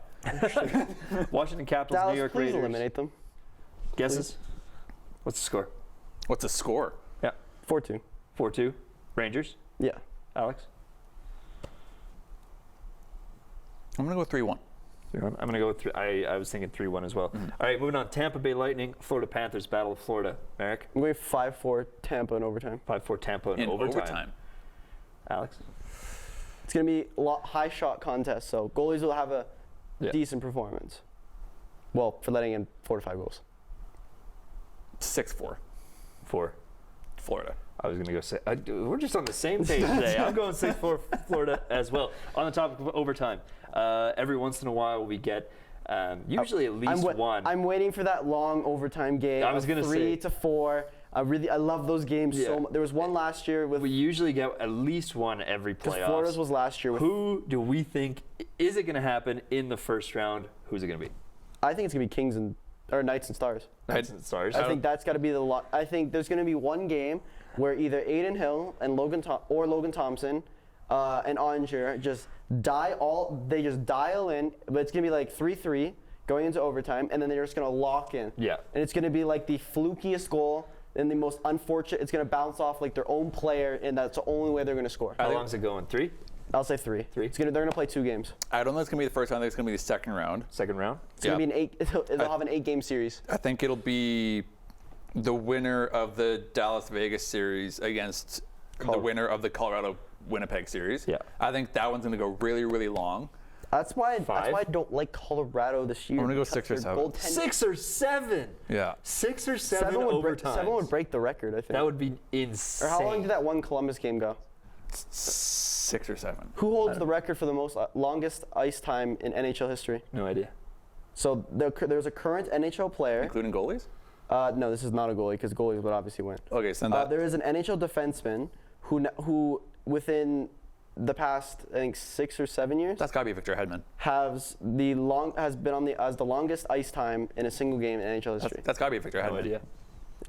Washington Capitals, New Dallas, York please Rangers. eliminate them. Guesses? What's the score? What's the score? Yeah, 4-2. 4-2. Rangers. Yeah. Alex. I'm gonna go 3-1. I'm going to go with I was thinking 3-1 as well. All right, moving on. Tampa Bay Lightning, Florida Panthers, Battle of Florida. Eric. I'm going 5-4 Tampa in overtime. 5-4 Tampa in, In overtime. Alex. It's going to be a high shot contest, so goalies will have a Yeah. decent performance. Well, for letting in 4 to 5 goals. 6-4. 4. Florida. I was going to go say. We're just on the same page today. I'm going 6-4 Florida as well. On the topic of overtime, every once in a while we get usually at least one. I'm waiting for that long overtime game. I was gonna 3 say. to 4. I love those games so Yeah. much. There was one last year with we usually get at least one every because playoffs. Florida's was last year with. Who do we think is it going to happen in the first round? Who's it going to be? I think it's gonna be Kings or Knights and Stars. Knights and Stars. I think that's got to be the lot. I think there's going to be one game where either Aiden Hill and Logan Thompson and Onger just they just dial in, but it's going to be like 3-3 going into overtime, and then they're just going to lock in. Yeah. And it's going to be like the flukiest goal and the most unfortunate. It's going to bounce off like their own player, and that's the only way they're going to score. How long's it going? 3? I'll say 3. 3? They're going to play 2 games. I don't know if it's going to be the first round. I think it's going to be the second round. Second round? It's going to be an 8. They'll have an 8-game series. I think it'll be the winner of the Dallas-Vegas series against the winner of the Colorado-Winnipeg series. Yeah. I think that one's going to go really, really long. That's why 5? I don't like Colorado this year. I'm gonna go because 6 or their 7. goaltending- 6 or 7? Yeah. 6 or 7 7 overtimes. would break the record, I think. That would be insane. Or how long did that one Columbus game go? 6 or 7. Who holds the record for the most longest ice time in NHL history? No idea. So there's a current NHL player. Including goalies? No, this is not a goalie because goalies would obviously win. Okay, so then that. There is an NHL defenseman who within the past I think 6 or 7 years That's got to be Victor Hedman. has been as the longest ice time in a single game in NHL history. That's got to be Victor Hedman. No idea.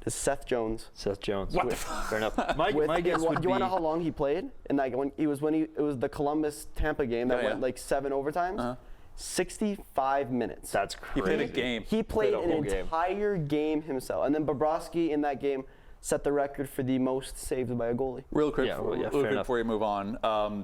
It's Seth Jones. Seth Jones. What the fuck? Fair enough. My guess would do you want to know how long he played? And like when it was the Columbus Tampa game that Yeah, went yeah. like 7 overtimes. Uh-huh. 65 minutes. That's He crazy. played a game. He played a an whole game. entire game himself. And then Bobrovsky in that game set the record for the most saves by a goalie. Real quick, Yeah, well, yeah, real fair quick enough. before you move on,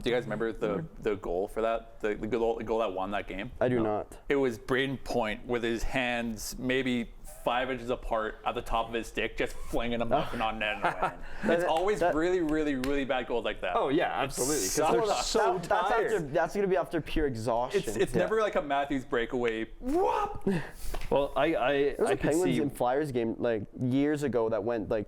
do you guys remember the goal for that? The goal that won that game? I do not. It was Braden Point with his hands maybe 5 inches apart at the top of his stick, just flinging them up and on net and away. It's always really, really, really bad goals like that. Oh, yeah, absolutely. Because sucks. they're so tired. That's going to be after pure exhaustion. It's never like a Matthews breakaway. Whoop! Well, There was I a can Penguins see. and Flyers game like years ago that went like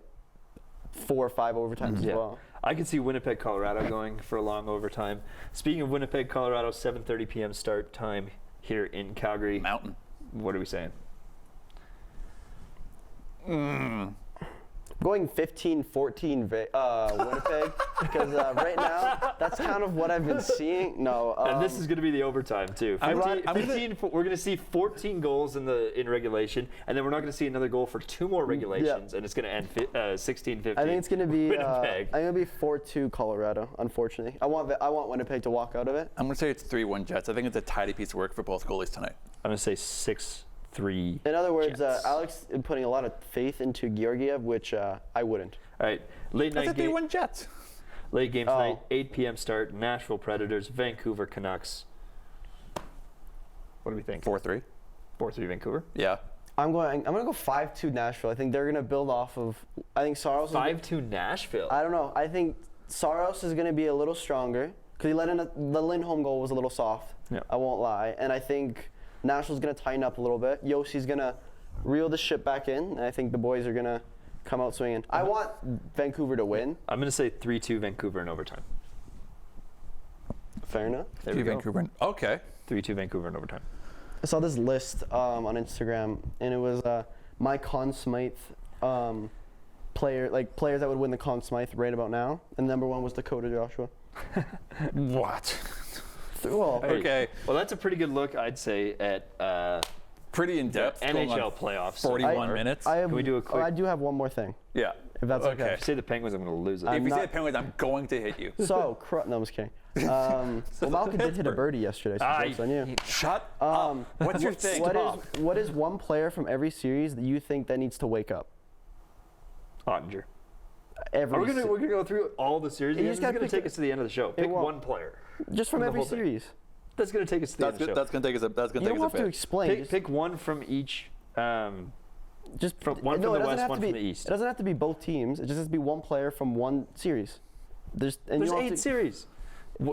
4 or 5 overtimes as Yeah. well. I can see Winnipeg, Colorado going for a long overtime. Speaking of Winnipeg, Colorado, 7:30 p.m. start time here in Calgary. Mountain. What are we saying? Going 15-14 Winnipeg because right now that's kind of what I've been seeing. No, And this is going to be the overtime too. I'm 15, we're going to see 14 goals in regulation, and then we're not going to see another goal for 2 more regulations, and it's going to end 16-15. I think it's going to be Winnipeg. I'm going to be 4-2 Colorado. Unfortunately, I want Winnipeg to walk out of it. I'm going to say it's 3-1 Jets. I think it's a tidy piece of work for both goalies tonight. I'm going to say 6-3. In other words, Jets. Alex is putting a lot of faith into Georgiev, which I wouldn't. All right, late That's a night game. 3-1 Jets. Late game tonight, Oh. 8 p.m. start. Nashville Predators, Vancouver Canucks. What do we think? 4-3. 4-3 Vancouver. Yeah. I'm gonna go 5-2 Nashville. I think they're gonna build off of. I think Saros. 5-2 Nashville. I don't know. I think Saros is gonna be a little stronger because he let in the Lindholm goal was a little soft. Yeah. I won't lie. And I think Nashville's gonna tighten up a little bit. Yossi's gonna reel the ship back in, and I think the boys are gonna come out swinging. I want Vancouver to win. I'm going to say 3-2 Vancouver in overtime. Fair enough. There we go. Vancouver. Okay. 3-2 Vancouver in overtime. I saw this list on Instagram, and it was my Conn Smythe players that would win the Conn Smythe right about now, and number 1 was Dakota Joshua. What? Well, Hey, Okay. Well, that's a pretty good look, I'd say, at Pretty in the depth. going on NHL playoffs. 41 minutes. Can we do a quick? I do have one more thing, Yeah. if that's okay. If you say the Penguins, I'm going to lose it. If you say not- the Penguins, I'm going to hit you. So, no, I'm just kidding. Well, Malkin did hit a birdie yesterday, so jokes on you. Shut up. What's your thing? What is one player from every series that you think that needs to wake up? Ottinger. Every We're gonna go through all the series. You This just is gotta gonna pick take us to the end of the show. Pick won't. one player. just from the every whole thing. series. That's gonna take us to the end of the show. That's gonna take us a. That's gonna You take don't us have a to bit. explain. Pick one from each. Just from one no, from it the doesn't West, have one to be, from the East. It doesn't have to be both teams. It just has to be one player from one series. There's There's you don't have 8 to- series.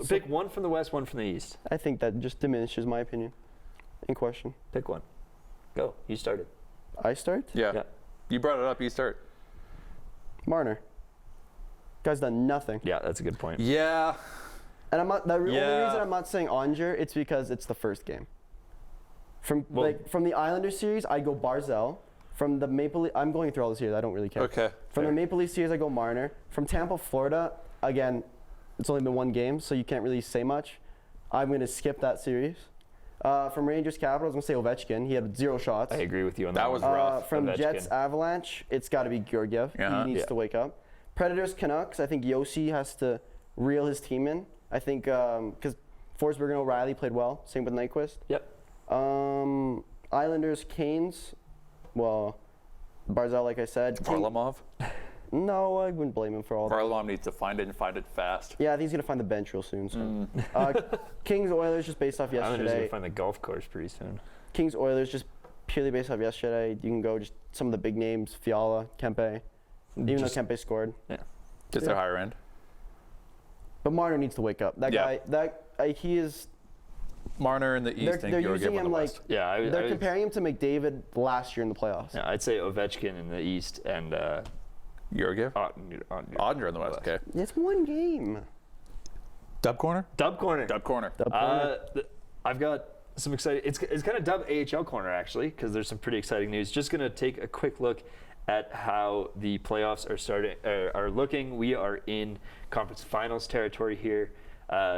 Pick one from the West, one from the East. I think that just diminishes my opinion. In question. Pick one. Go. You started. I start. Yeah. Yeah. You brought it up. You start. Marner. Guy's done nothing. Yeah, that's a good point. Yeah. And I'm not. The only Yeah. reason I'm not saying Onger, it's because it's the first game. From Well- from the Islanders series, I go Barzell. From the Maple Leaf, I'm going through all the series. I don't really care. Okay. From the Maple Leaf series, I go Marner. From Tampa, Florida, again, it's only been one game, so you can't really say much. I'm going to skip that series. From Rangers Capitals, I'm going to say Ovechkin. He had 0 shots. I agree with you on that. That was one. rough. From Ovechkin. Jets Avalanche, it's got to be Georgiev. Uh-huh. He needs Yeah. to wake up. Predators Canucks, I think Yossi has to reel his team in. I think because Forsberg and O'Reilly played well. Same with Nyquist. Yep. Islanders Canes, well, Barzal, like I said. Varlamov. No, I wouldn't blame him for all that. Varlamov needs to find it and find it fast. Yeah, I think he's gonna find the bench real soon. So. Mm. Kings Oilers just based off I'm just gonna yesterday. find the golf course pretty soon. Kings Oilers just purely based off yesterday. You can go just some of the big names: Fiala, Kempe. Even Just- though Kempe scored, Just a higher end. but Marner needs to wake up. That Yeah. guy, he is. Marner in the East They're and using Georgiev in the him like. West. Yeah, They're comparing him to McDavid last year in the playoffs. yeah, I'd say Ovechkin in the East and Georgiev. Ottinger in the West. Okay. It's one game. Dub corner. Dub corner. Dub corner. I've got some exciting. It's kind of Dub AHL corner actually because there's some pretty exciting news. Just gonna take a quick look at how the playoffs are looking. We are in conference finals territory here.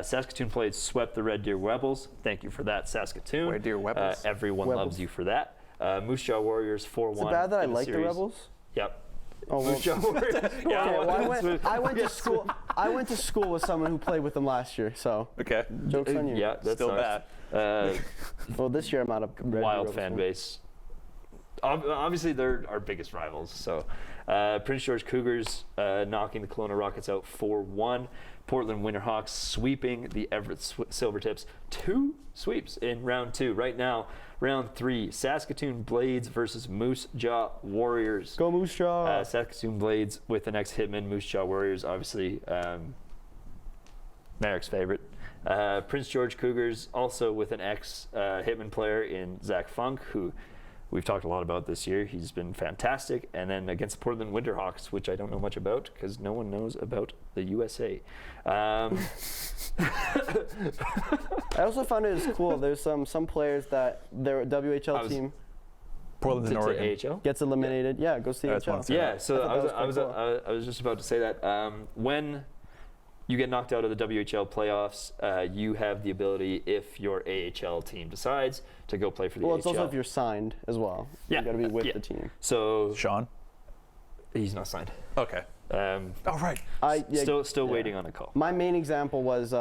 Saskatoon swept the Red Deer Rebels. Thank you for that, Saskatoon. Red Deer Rebels. Everyone Rebels. loves you for that. Moose Jaw Warriors 4-1. Is it bad that I in like the series. Rebels? Yep. Oh, well, Moose Jaw Warriors. Yeah, okay, well, I went to yes. school. I went to school with someone who played with them last year, so Okay. jokes on you. Yeah, that's Still nice. bad. Well, this year I'm not a Red Deer Wild Rebels fan base. Obviously, they're our biggest rivals. So, Prince George Cougars knocking the Kelowna Rockets out 4-1. Portland Winterhawks sweeping the Everett Silvertips. 2 sweeps in round 2. Right now, round 3, Saskatoon Blades versus Moose Jaw Warriors. Go Moose Jaw. Saskatoon Blades with an ex-Hitman, Moose Jaw Warriors, obviously Merrick's favorite. Prince George Cougars also with an ex-Hitman player in Zach Funk, who we've talked a lot about this year. He's been fantastic. And then against the Portland Winterhawks, which I don't know much about because no one knows about the USA. I also found it as cool. There's some players that their WHL team Portland and to Oregon. AHL. gets eliminated. Yeah, goes to the That's AHL. one of the- Yeah, so I thought that was quite I was just about to say that when you get knocked out of the WHL playoffs, you have the ability, if your AHL team decides, to go play for the Well, AHL. it's also if you're signed as well. Yeah, You got to be with yeah. the team. So Sean. he's not signed. Okay. All right. Still waiting on a call. My main example was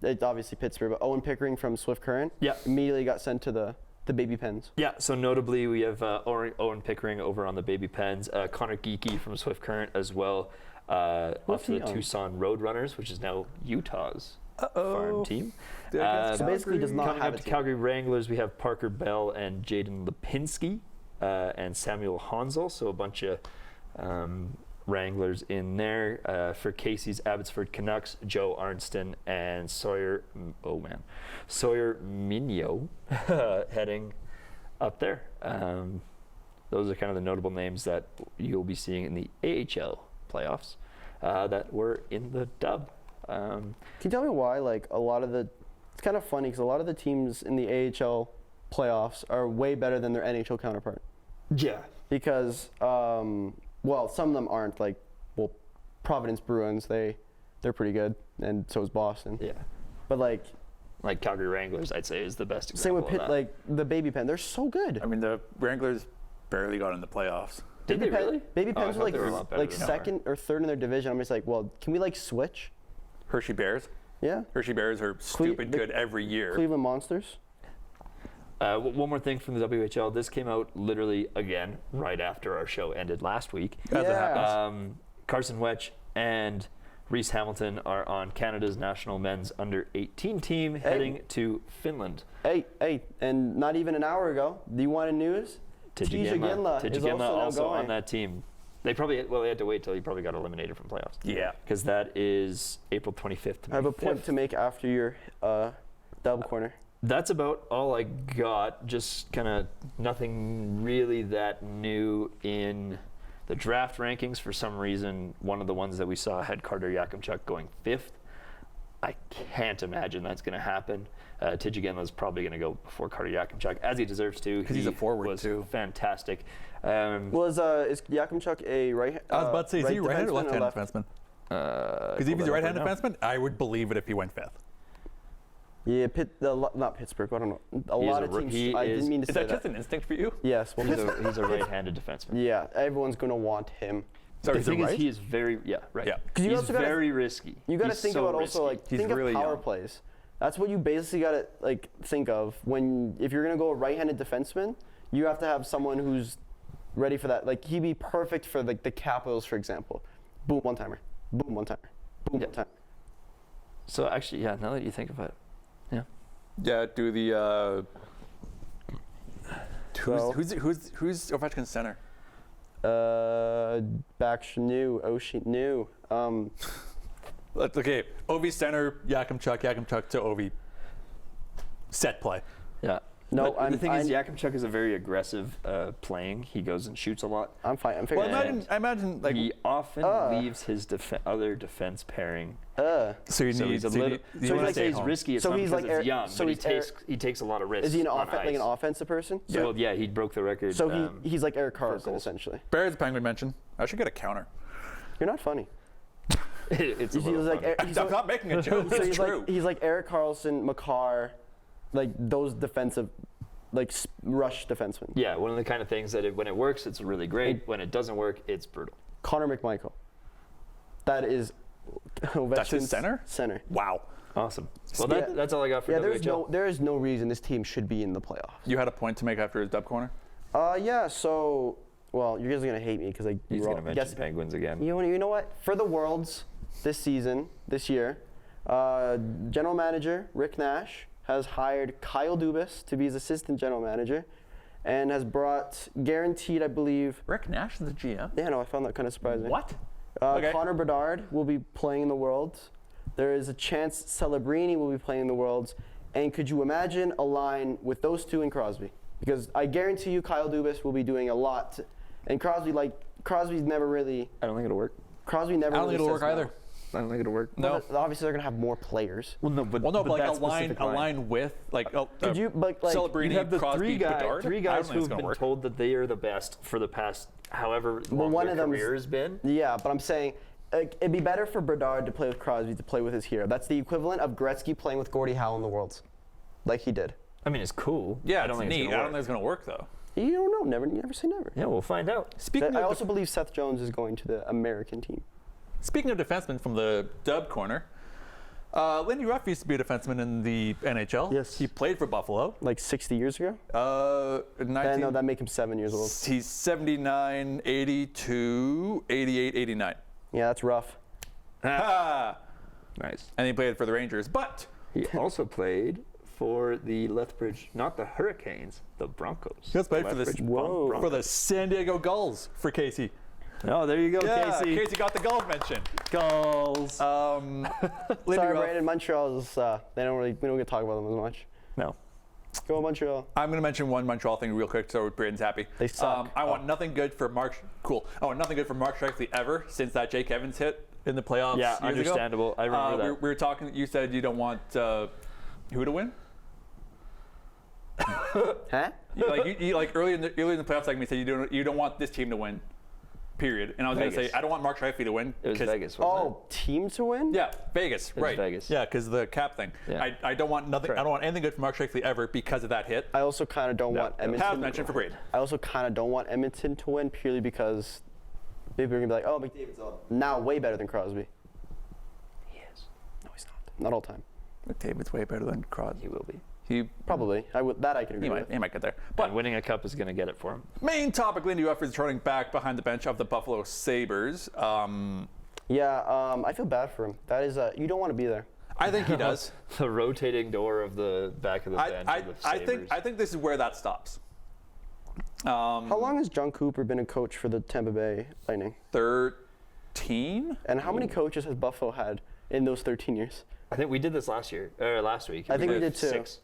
it obviously Pittsburgh, but Owen Pickering from Swift Current. Yeah. Immediately got sent to the Baby Pens. Yeah, so notably we have Owen Pickering over on the Baby Pens, Connor Geeky from Swift Current as well, off to he the on? Tucson Roadrunners, which is now Utah's farm team. So basically, does not Coming have up a to team. Calgary Wranglers, we have Parker Bell and Jaden Lipinski and Samuel Hansel, so a bunch of Wranglers in there. For Casey's Abbotsford Canucks, Joe Arnston and Sawyer Minio heading up there. Those are kind of the notable names that you'll be seeing in the AHL playoffs that were in the dub. Can you tell me why, like, it's kind of funny because a lot of the teams in the AHL playoffs are way better than their NHL counterpart. Yeah. Because, some of them aren't. Like, Providence Bruins, they're pretty good, and so is Boston. Yeah. But, like Calgary Wranglers, I'd say, is the best example same with of Pitt, that. like, the Baby Pen. They're so good. I mean, the Wranglers barely got in the playoffs. Did they really? Baby Oh, I Pens thought were, they were a lot better like than they second or third in their division. I'm just like, well, can we, like, switch? Hershey Bears. Yeah. Hershey Bears are stupid good every year. Cleveland Monsters. One more thing from the WHL. This came out literally again right after our show ended last week. As it happens. Carson Wetch and Reese Hamilton are on Canada's national men's under 18 team heading to Finland. Hey, and not even an hour ago, do you want news? Tijagila is also going on that team. They had to wait till he probably got eliminated from playoffs. Yeah. Because that is April 25th to May I have a 5th. point to make after your dub corner. That's about all I got. Just kind of nothing really that new in the draft rankings. For some reason, one of the ones that we saw had Carter Yakimchuk going 5th. I can't imagine that's going to happen. Tijagila is probably going to go before Carter Yakimchuk, as he deserves to. Because he's a forward, was too. Fantastic. Is Yakimchuk a right? I was about to say, is he right-handed or defenseman left-handed defenseman? Because if he's a right-handed defenseman, I would believe it if he went 5th. Yeah, not Pittsburgh. I don't know. A lot of teams. I didn't mean to Is say that just an instinct for you? Yes. Well, He's a right-handed defenseman. yeah, everyone's going to want him. Sorry, The is it thing is, right? he is very, right. Yeah. 'Cause you He's also gotta- very risky. You got to He's think so about also, risky. like, He's think really of power young. plays. That's what you basically got to, like, think of if you're going to go a right-handed defenseman, you have to have someone who's ready for that. Like, he'd be perfect for, like, the Capitals, for example. Boom, one-timer. Boom, one-timer. Boom, Yeah. one-timer. So actually, yeah, now that you think about it. Yeah. Yeah, do the So- who's Ovechkin's center? New. Okay, Ovi center, Yakimchuk to Ovi. Set play. Yeah. No, But the thing is, Yakimchuk is a very aggressive playing. He goes and shoots a lot. I'm fine. I'm Well, figuring I imagine like He often leaves his other defense pairing. so you So need he's a so you little. need- you So wanna when I stay say he's home. risky, it's So not he's because like it's young, so but he's he takes a lot of risks. Is he on like an ice. offensive person? So well, yeah, he broke the record. So he's like Eric Carlson, goals. essentially. Bears Penguin mention. I should get a counter. You're not funny. it's a He's little like funny. he's I'm like- not making a joke. so It's he's true. like Eric Carlson, Makar, like those defensive, like rush defensemen. Yeah, one of the kind of things that when it works, it's really great. When it doesn't work, it's brutal. Connor McMichael. That is That's his Ovechkin's center? Wow. Awesome. Well, Yeah. that's all I got for Yeah, WHL. there is no reason this team should be in the playoffs. You had a point to make after his dub corner? Yeah. So, well, you guys are gonna hate me because I He's going to mention Penguins again. You know what? For the Worlds this year, general manager Rick Nash has hired Kyle Dubas to be his assistant general manager, and has brought guaranteed, I believe. Rick Nash is the GM? Yeah, no, I found that kind of surprising. What? Okay. Connor Bedard will be playing in the Worlds. There is a chance Celebrini will be playing in the Worlds. And could you imagine a line with those two and Crosby? Because I guarantee you Kyle Dubas will be doing a lot. And Crosby's never really. I don't think it'll work. Crosby never I don't really think it'll says work no. either. I don't think it'll work. No. But obviously they're gonna have more players. Well, no, but Well, no, but like that a specific line with like Could you, but like, Celebrini, You have the Crosby, three Bedard? guys I don't who think it's have gonna been work. told that they are the best for the past however long one their of them is- career has been. Yeah, but I'm saying it'd be better for Bedard to play with Crosby to play with his hero. That's the equivalent of Gretzky playing with Gordie Howe in the Worlds, like he did. I mean, it's cool. Yeah, I don't think neat. it's I gonna don't think work. it's gonna work though. You don't know. Never say never. Yeah, we'll find out. Speaking I of also believe Seth Jones is going to the American team. Speaking of defensemen from the dub corner, Lindy Ruff used to be a defenseman in the NHL. Yes. He played for Buffalo. Like 60 years ago? 19, No, that make him 7 years old. he's 79, 82, 88, 89. Yeah, that's rough. Ha! Nice. And he played for the Rangers. But He also played for the Lethbridge, not the Hurricanes, the Broncos. He was played for the Lethbridge Whoa. for the San Diego Gulls for Casey. Oh, there you go, Yeah, Casey. Casey got the Gulls mention. Goals. Lindy Sorry, Ruff. Brandon. Montreal's. We don't get to talk about them as much. No. Go Montreal. I'm going to mention one Montreal thing real quick so Braden's happy. They suck. I want nothing good for Mark. Cool. I want nothing good for Mark Shifley ever since that Jake Evans hit in the playoffs. Yeah, years understandable. Ago. I remember that. We were talking. You said you don't want who to win. Huh? You early in the playoff segment, you said you don't want this team to win. Period. And I was going to say Vegas. I don't want Mark Shifley to win. It was 'cause- Vegas, wasn't Oh, team to win? Yeah, Vegas. was Right. Vegas. Yeah, because the cap thing. Yeah. I don't want nothing. Correct. I don't want anything good for Mark Shifley ever because of that hit. I also kind of don't want Have Edmonton. mention for Braden. I also kind of don't want Edmonton to win purely because people are gonna be like, "Oh, McDavid's now way better than Crosby." He is. No, he's not. Not all the time. McDavid's way better than Crosby. He will be. He Probably. I can agree with. he might get there. But But winning a cup is going to get it for him. main topic: Lindy Ruff is returning back behind the bench of the Buffalo Sabres. Yeah, I feel bad for him. That is, you don't want to be there. I think he does. The rotating door of the back of the bench of the Sabres. I think this is where that stops. How long has John Cooper been a coach for the Tampa Bay Lightning? 13. And how many coaches has Buffalo had in those 13 years? I think we did this last week. I think we did too. 6.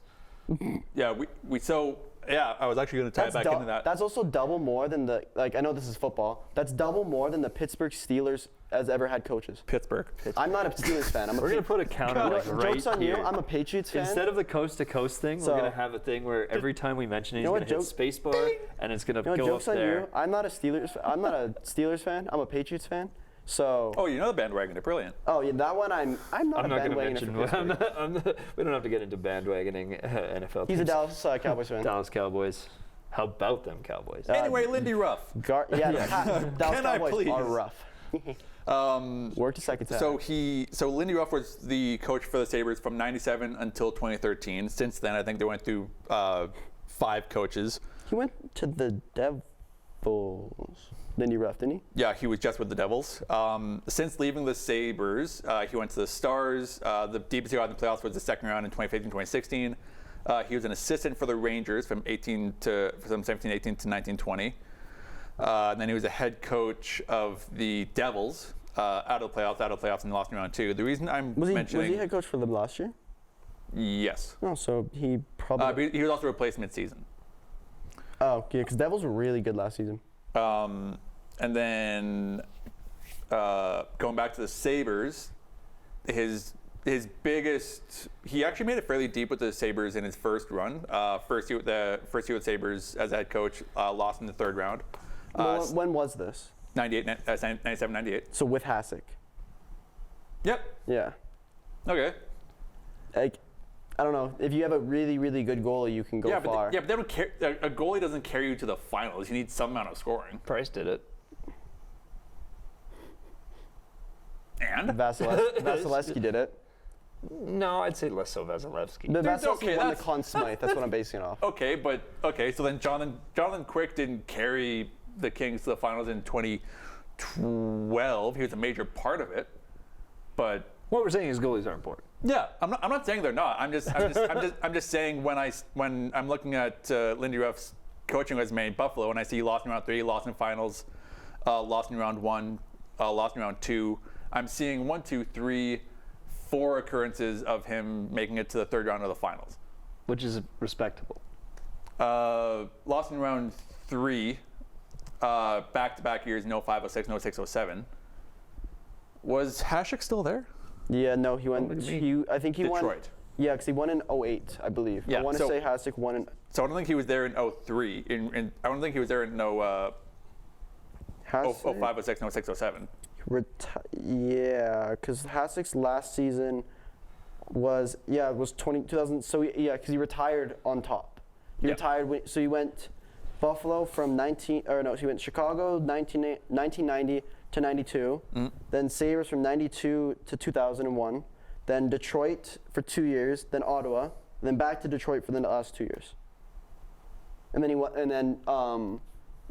Yeah, I was actually going to tie it back into that. That's also double more than I know this is football. That's double more than the Pittsburgh Steelers has ever had coaches. Pittsburgh. I'm not a Steelers fan. We're going to put a counter right Joke's on here. you. I'm a Patriots fan. Instead of the coast-to-coast thing, So- we're going to have a thing where every time we mention it, he's know going what, to hit spacebar, and it's going to go joke's up on there. you. I'm not a Steelers fan. I'm a Patriots fan. So. Oh, you know the bandwagon. They're brilliant. Oh yeah, that one I'm not I'm a not going to bandwagoner mention. for Pittsburgh. We don't have to get into bandwagoning NFL He's a teams. Dallas Cowboys fan. Dallas Cowboys. How about them Cowboys? Anyway, Lindy Ruff. Dallas Can I Cowboys please? are rough. Worked a second time. So Lindy Ruff was the coach for the Sabres from '97 until 2013. Since then, I think they went through 5 coaches. He went to the Devils. Lindy Ruff, didn't he? Yeah, he was just with the Devils. Since leaving the Sabres, he went to the Stars. The deepest he got in the playoffs was the second round in 2015-2016. He was an assistant for the Rangers from 17-18 to 19-20. And then he was a head coach of the Devils out of the playoffs, and lost in round 2. The reason I'm mentioning... Was he head coach for them last year? Yes. Oh, so he probably... But he was also replaced mid-season. Oh, yeah, because Devils were really good last season. And then going back to the Sabres, his biggest, he actually made it fairly deep with the Sabres in his first run. First year with Sabres as a head coach, lost in the 3rd round. When was this? 97, 98. So with Hasek. Yep. Yeah. Okay. Like, I don't know. If you have a really, really good goalie, you can go far. But they don't care. A goalie doesn't carry you to the finals. You need some amount of scoring. Price did it. And Vasilevsky did it. No, I'd say less so Vasilevsky. But There's- Vasilevsky okay, won the that's- Conn Smythe. That's what I'm basing it off. okay. So then Jonathan Quick didn't carry the Kings to the finals in 2012. He was a major part of it, but What we're saying is goalies are important. yeah, I'm not saying they're not. I'm just saying when I'm looking at Lindy Ruff's coaching resume in Buffalo, and I see lost in round 3, lost in finals, lost in round 1, lost in round 2. I'm seeing 1, 2, 3, 4 occurrences of him making it to the 3rd round of the finals. Which is respectable. Lost in round 3, back-to-back years, no 5, 06, no 6, 07. Was Hasek still there? Yeah, no, he went. look at me. I think he won. Detroit. Yeah, because he won in 08, I believe. Yeah, I want to so- say Hasek won in. So I don't think he was there in 03. I don't think he was there in 05, 06, no 6, 07. Yeah, because Hasek's last season was 2000. So because he retired on top. He Yeah. retired. So he went Buffalo from he went Chicago 1990 to 92. Mm-hmm. Then Sabres from 92 to 2001. Then Detroit for 2 years. Then Ottawa. Then back to Detroit for the last 2 years. And then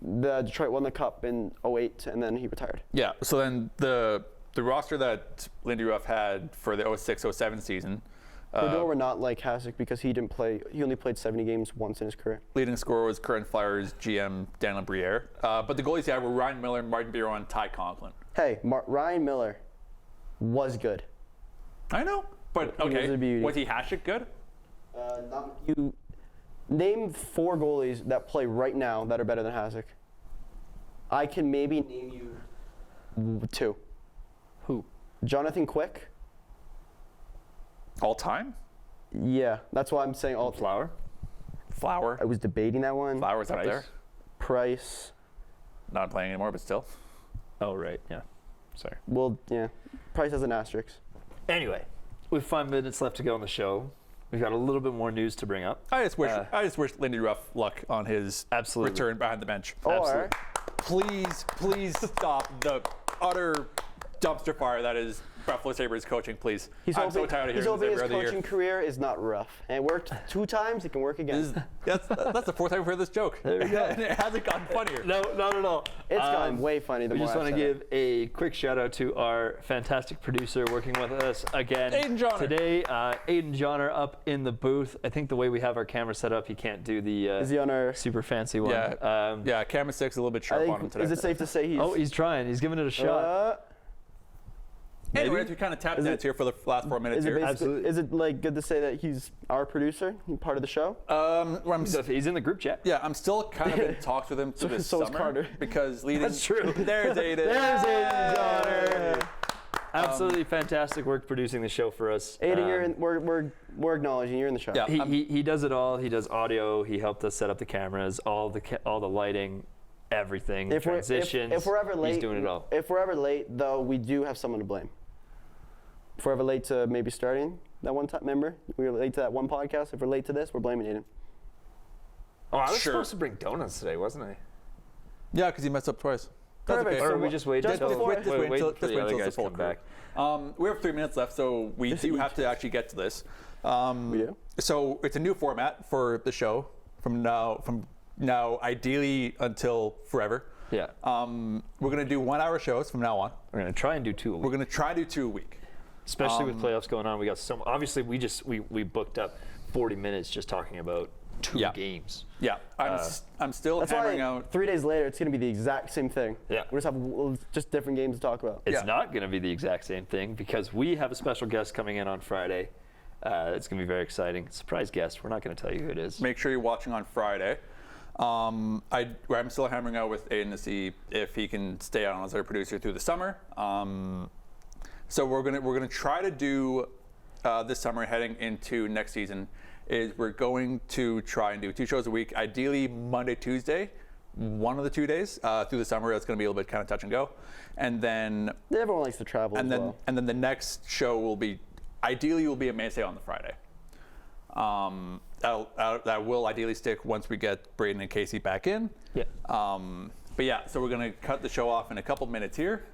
the Detroit won the cup in 08, and then he retired. Yeah. So then the roster that Lindy Ruff had for the 06-07 season, Brodeur would not like Hasek because he didn't play. He only played 70 games once in his career. Leading scorer was current Flyers GM Daniel Briere. But the goalies were Ryan Miller, Martin Biron, and Ty Conklin. Hey, Ryan Miller was good. I know, but He was okay. a beauty. Was he Hasek good? You name 4 goalies that play right now that are better than Hasek. I can maybe name you 2. Who? Jonathan Quick. All time? Yeah, that's why I'm saying all. Flower? Flower. I was debating that one. Flowers up Price? there. Price. Not playing anymore, but still. Oh, right. Yeah. Sorry. Well, yeah. Price has an asterisk. Anyway, we have 5 minutes left to go on the show. We've got a little bit more news to bring up. I just wish Lindy Ruff luck on his Absolutely. return behind the bench. Or Please stop the utter dumpster fire that is Buffalo Sabres coaching, please. I'm so tired of he's hearing this hoping every his other year. coaching career is not rough. And it worked 2 times, it can work again. That's the 4th time I've heard this joke. There we go. And it hasn't gotten funnier. No, not at all. It's gotten way funny the We more just I've want to said give a quick shout out to our fantastic producer working with us again Aiden Johnner. today. Aiden Johnner up in the booth. I think the way we have our camera set up, he can't do the Is he on our? super fancy one. Yeah, camera 6 is a little bit I sharp on him think, today. is it safe to say he's? Oh, he's trying. He's giving it a shot. Anyways, we kind of tap dance here for the last 4 minutes Is it here. Absolutely. Is it like good to say that he's our producer, part of the show? He's in the group chat. Yeah, I'm still kind of in talks with him through this So is summer Carter. because leading. That's true. There's Aiden. There's Aiden Johnner. Absolutely fantastic work producing the show for us. Aiden, you're in, we're acknowledging you're in the show. Yeah. He does it all. He does audio. He helped us set up the cameras, all the lighting, everything, transitions. If we're ever late, he's doing it all. If we're ever late, though, we do have someone to blame. If we're ever late to maybe starting that one time, remember? We were late to that one podcast. If we're late to this, we're blaming Aiden. Oh, I was Sure. supposed to bring donuts today, wasn't I? Yeah, because he messed up twice. That's Perfect. okay. Or we just wait Just until before- Just wait until until the other the guys full come crew. back. We have 3 minutes left, so we do have to actually get to this. We do? So it's a new format for the show from now ideally until forever. Yeah. We're going to do 1 hour shows from now on. We're gonna try and do 2 a week. We're going to try to do 2 a week. Especially with playoffs going on, we got some. Obviously, we booked up 40 minutes just talking about 2 Yeah. games. Yeah, I'm still That's hammering why out. 3 days later, it's going to be the exact same thing. Yeah. We just have just different games to talk about. It's Yeah. not going to be the exact same thing because we have a special guest coming in on Friday. It's going to be very exciting. Surprise guest. We're not going to tell you who it is. Make sure you're watching on Friday. I'm still hammering out with Aiden to see if he can stay on as our producer through the summer. So we're gonna try to do this summer heading into next season. Is we're going to try and do 2 shows a week, ideally Monday, Tuesday, one of the 2 days through the summer. That's going to be a little bit kind of touch and go, and then Everyone likes to travel as well. and then the next show will be ideally a mainstay on the Friday. That will ideally stick once we get Braden and Casey back in. Yeah. But yeah, so we're going to cut the show off in a couple minutes here.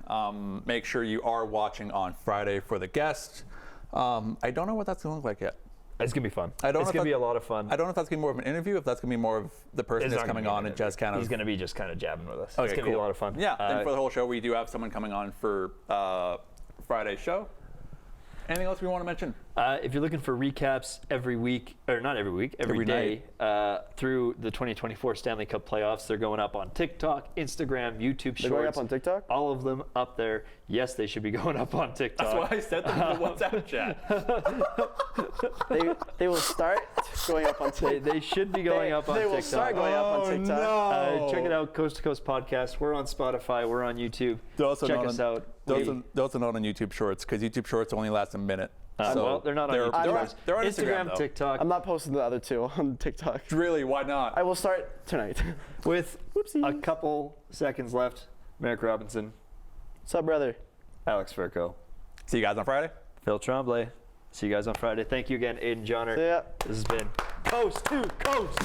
Make sure you are watching on Friday for the guest. I don't know what that's going to look like yet. It's going to be fun. I don't it's know going to if be a lot of fun. I don't know if that's going to be more of an interview, if that's going to be more of the person It's that's not coming gonna be on an and just kind of. He's going to be just kind of jabbing with us. Okay, it's going to be a cool. lot of fun. Yeah, and for the whole show, we do have someone coming on for Friday's show. Anything else we want to mention? If you're looking for recaps every week, or not every week, every day through the 2024 Stanley Cup playoffs, they're going up on TikTok, Instagram, YouTube Shorts. They're going up on TikTok? All of them up there. Yes, they should be going up on TikTok. That's why I said them in the WhatsApp chat. They will start going up on TikTok. They should be going up on They TikTok. will start going up on TikTok. no. Check it out, Coast to Coast Podcast. We're on Spotify. We're on YouTube. They're also Check not us on- out. They're also not on YouTube Shorts because YouTube Shorts only last a minute. Well, they're not on YouTube. They're on Instagram, though. TikTok. I'm not posting the other 2 on TikTok. Really, why not? I will start tonight. With Whoopsie. a couple seconds left, Merrick Robinson, What's up, brother? Alex Furco, See you guys on Friday. Phil Tremblay. See you guys on Friday. Thank you again, Aiden Johnner. See ya. This has been Coast to Coast.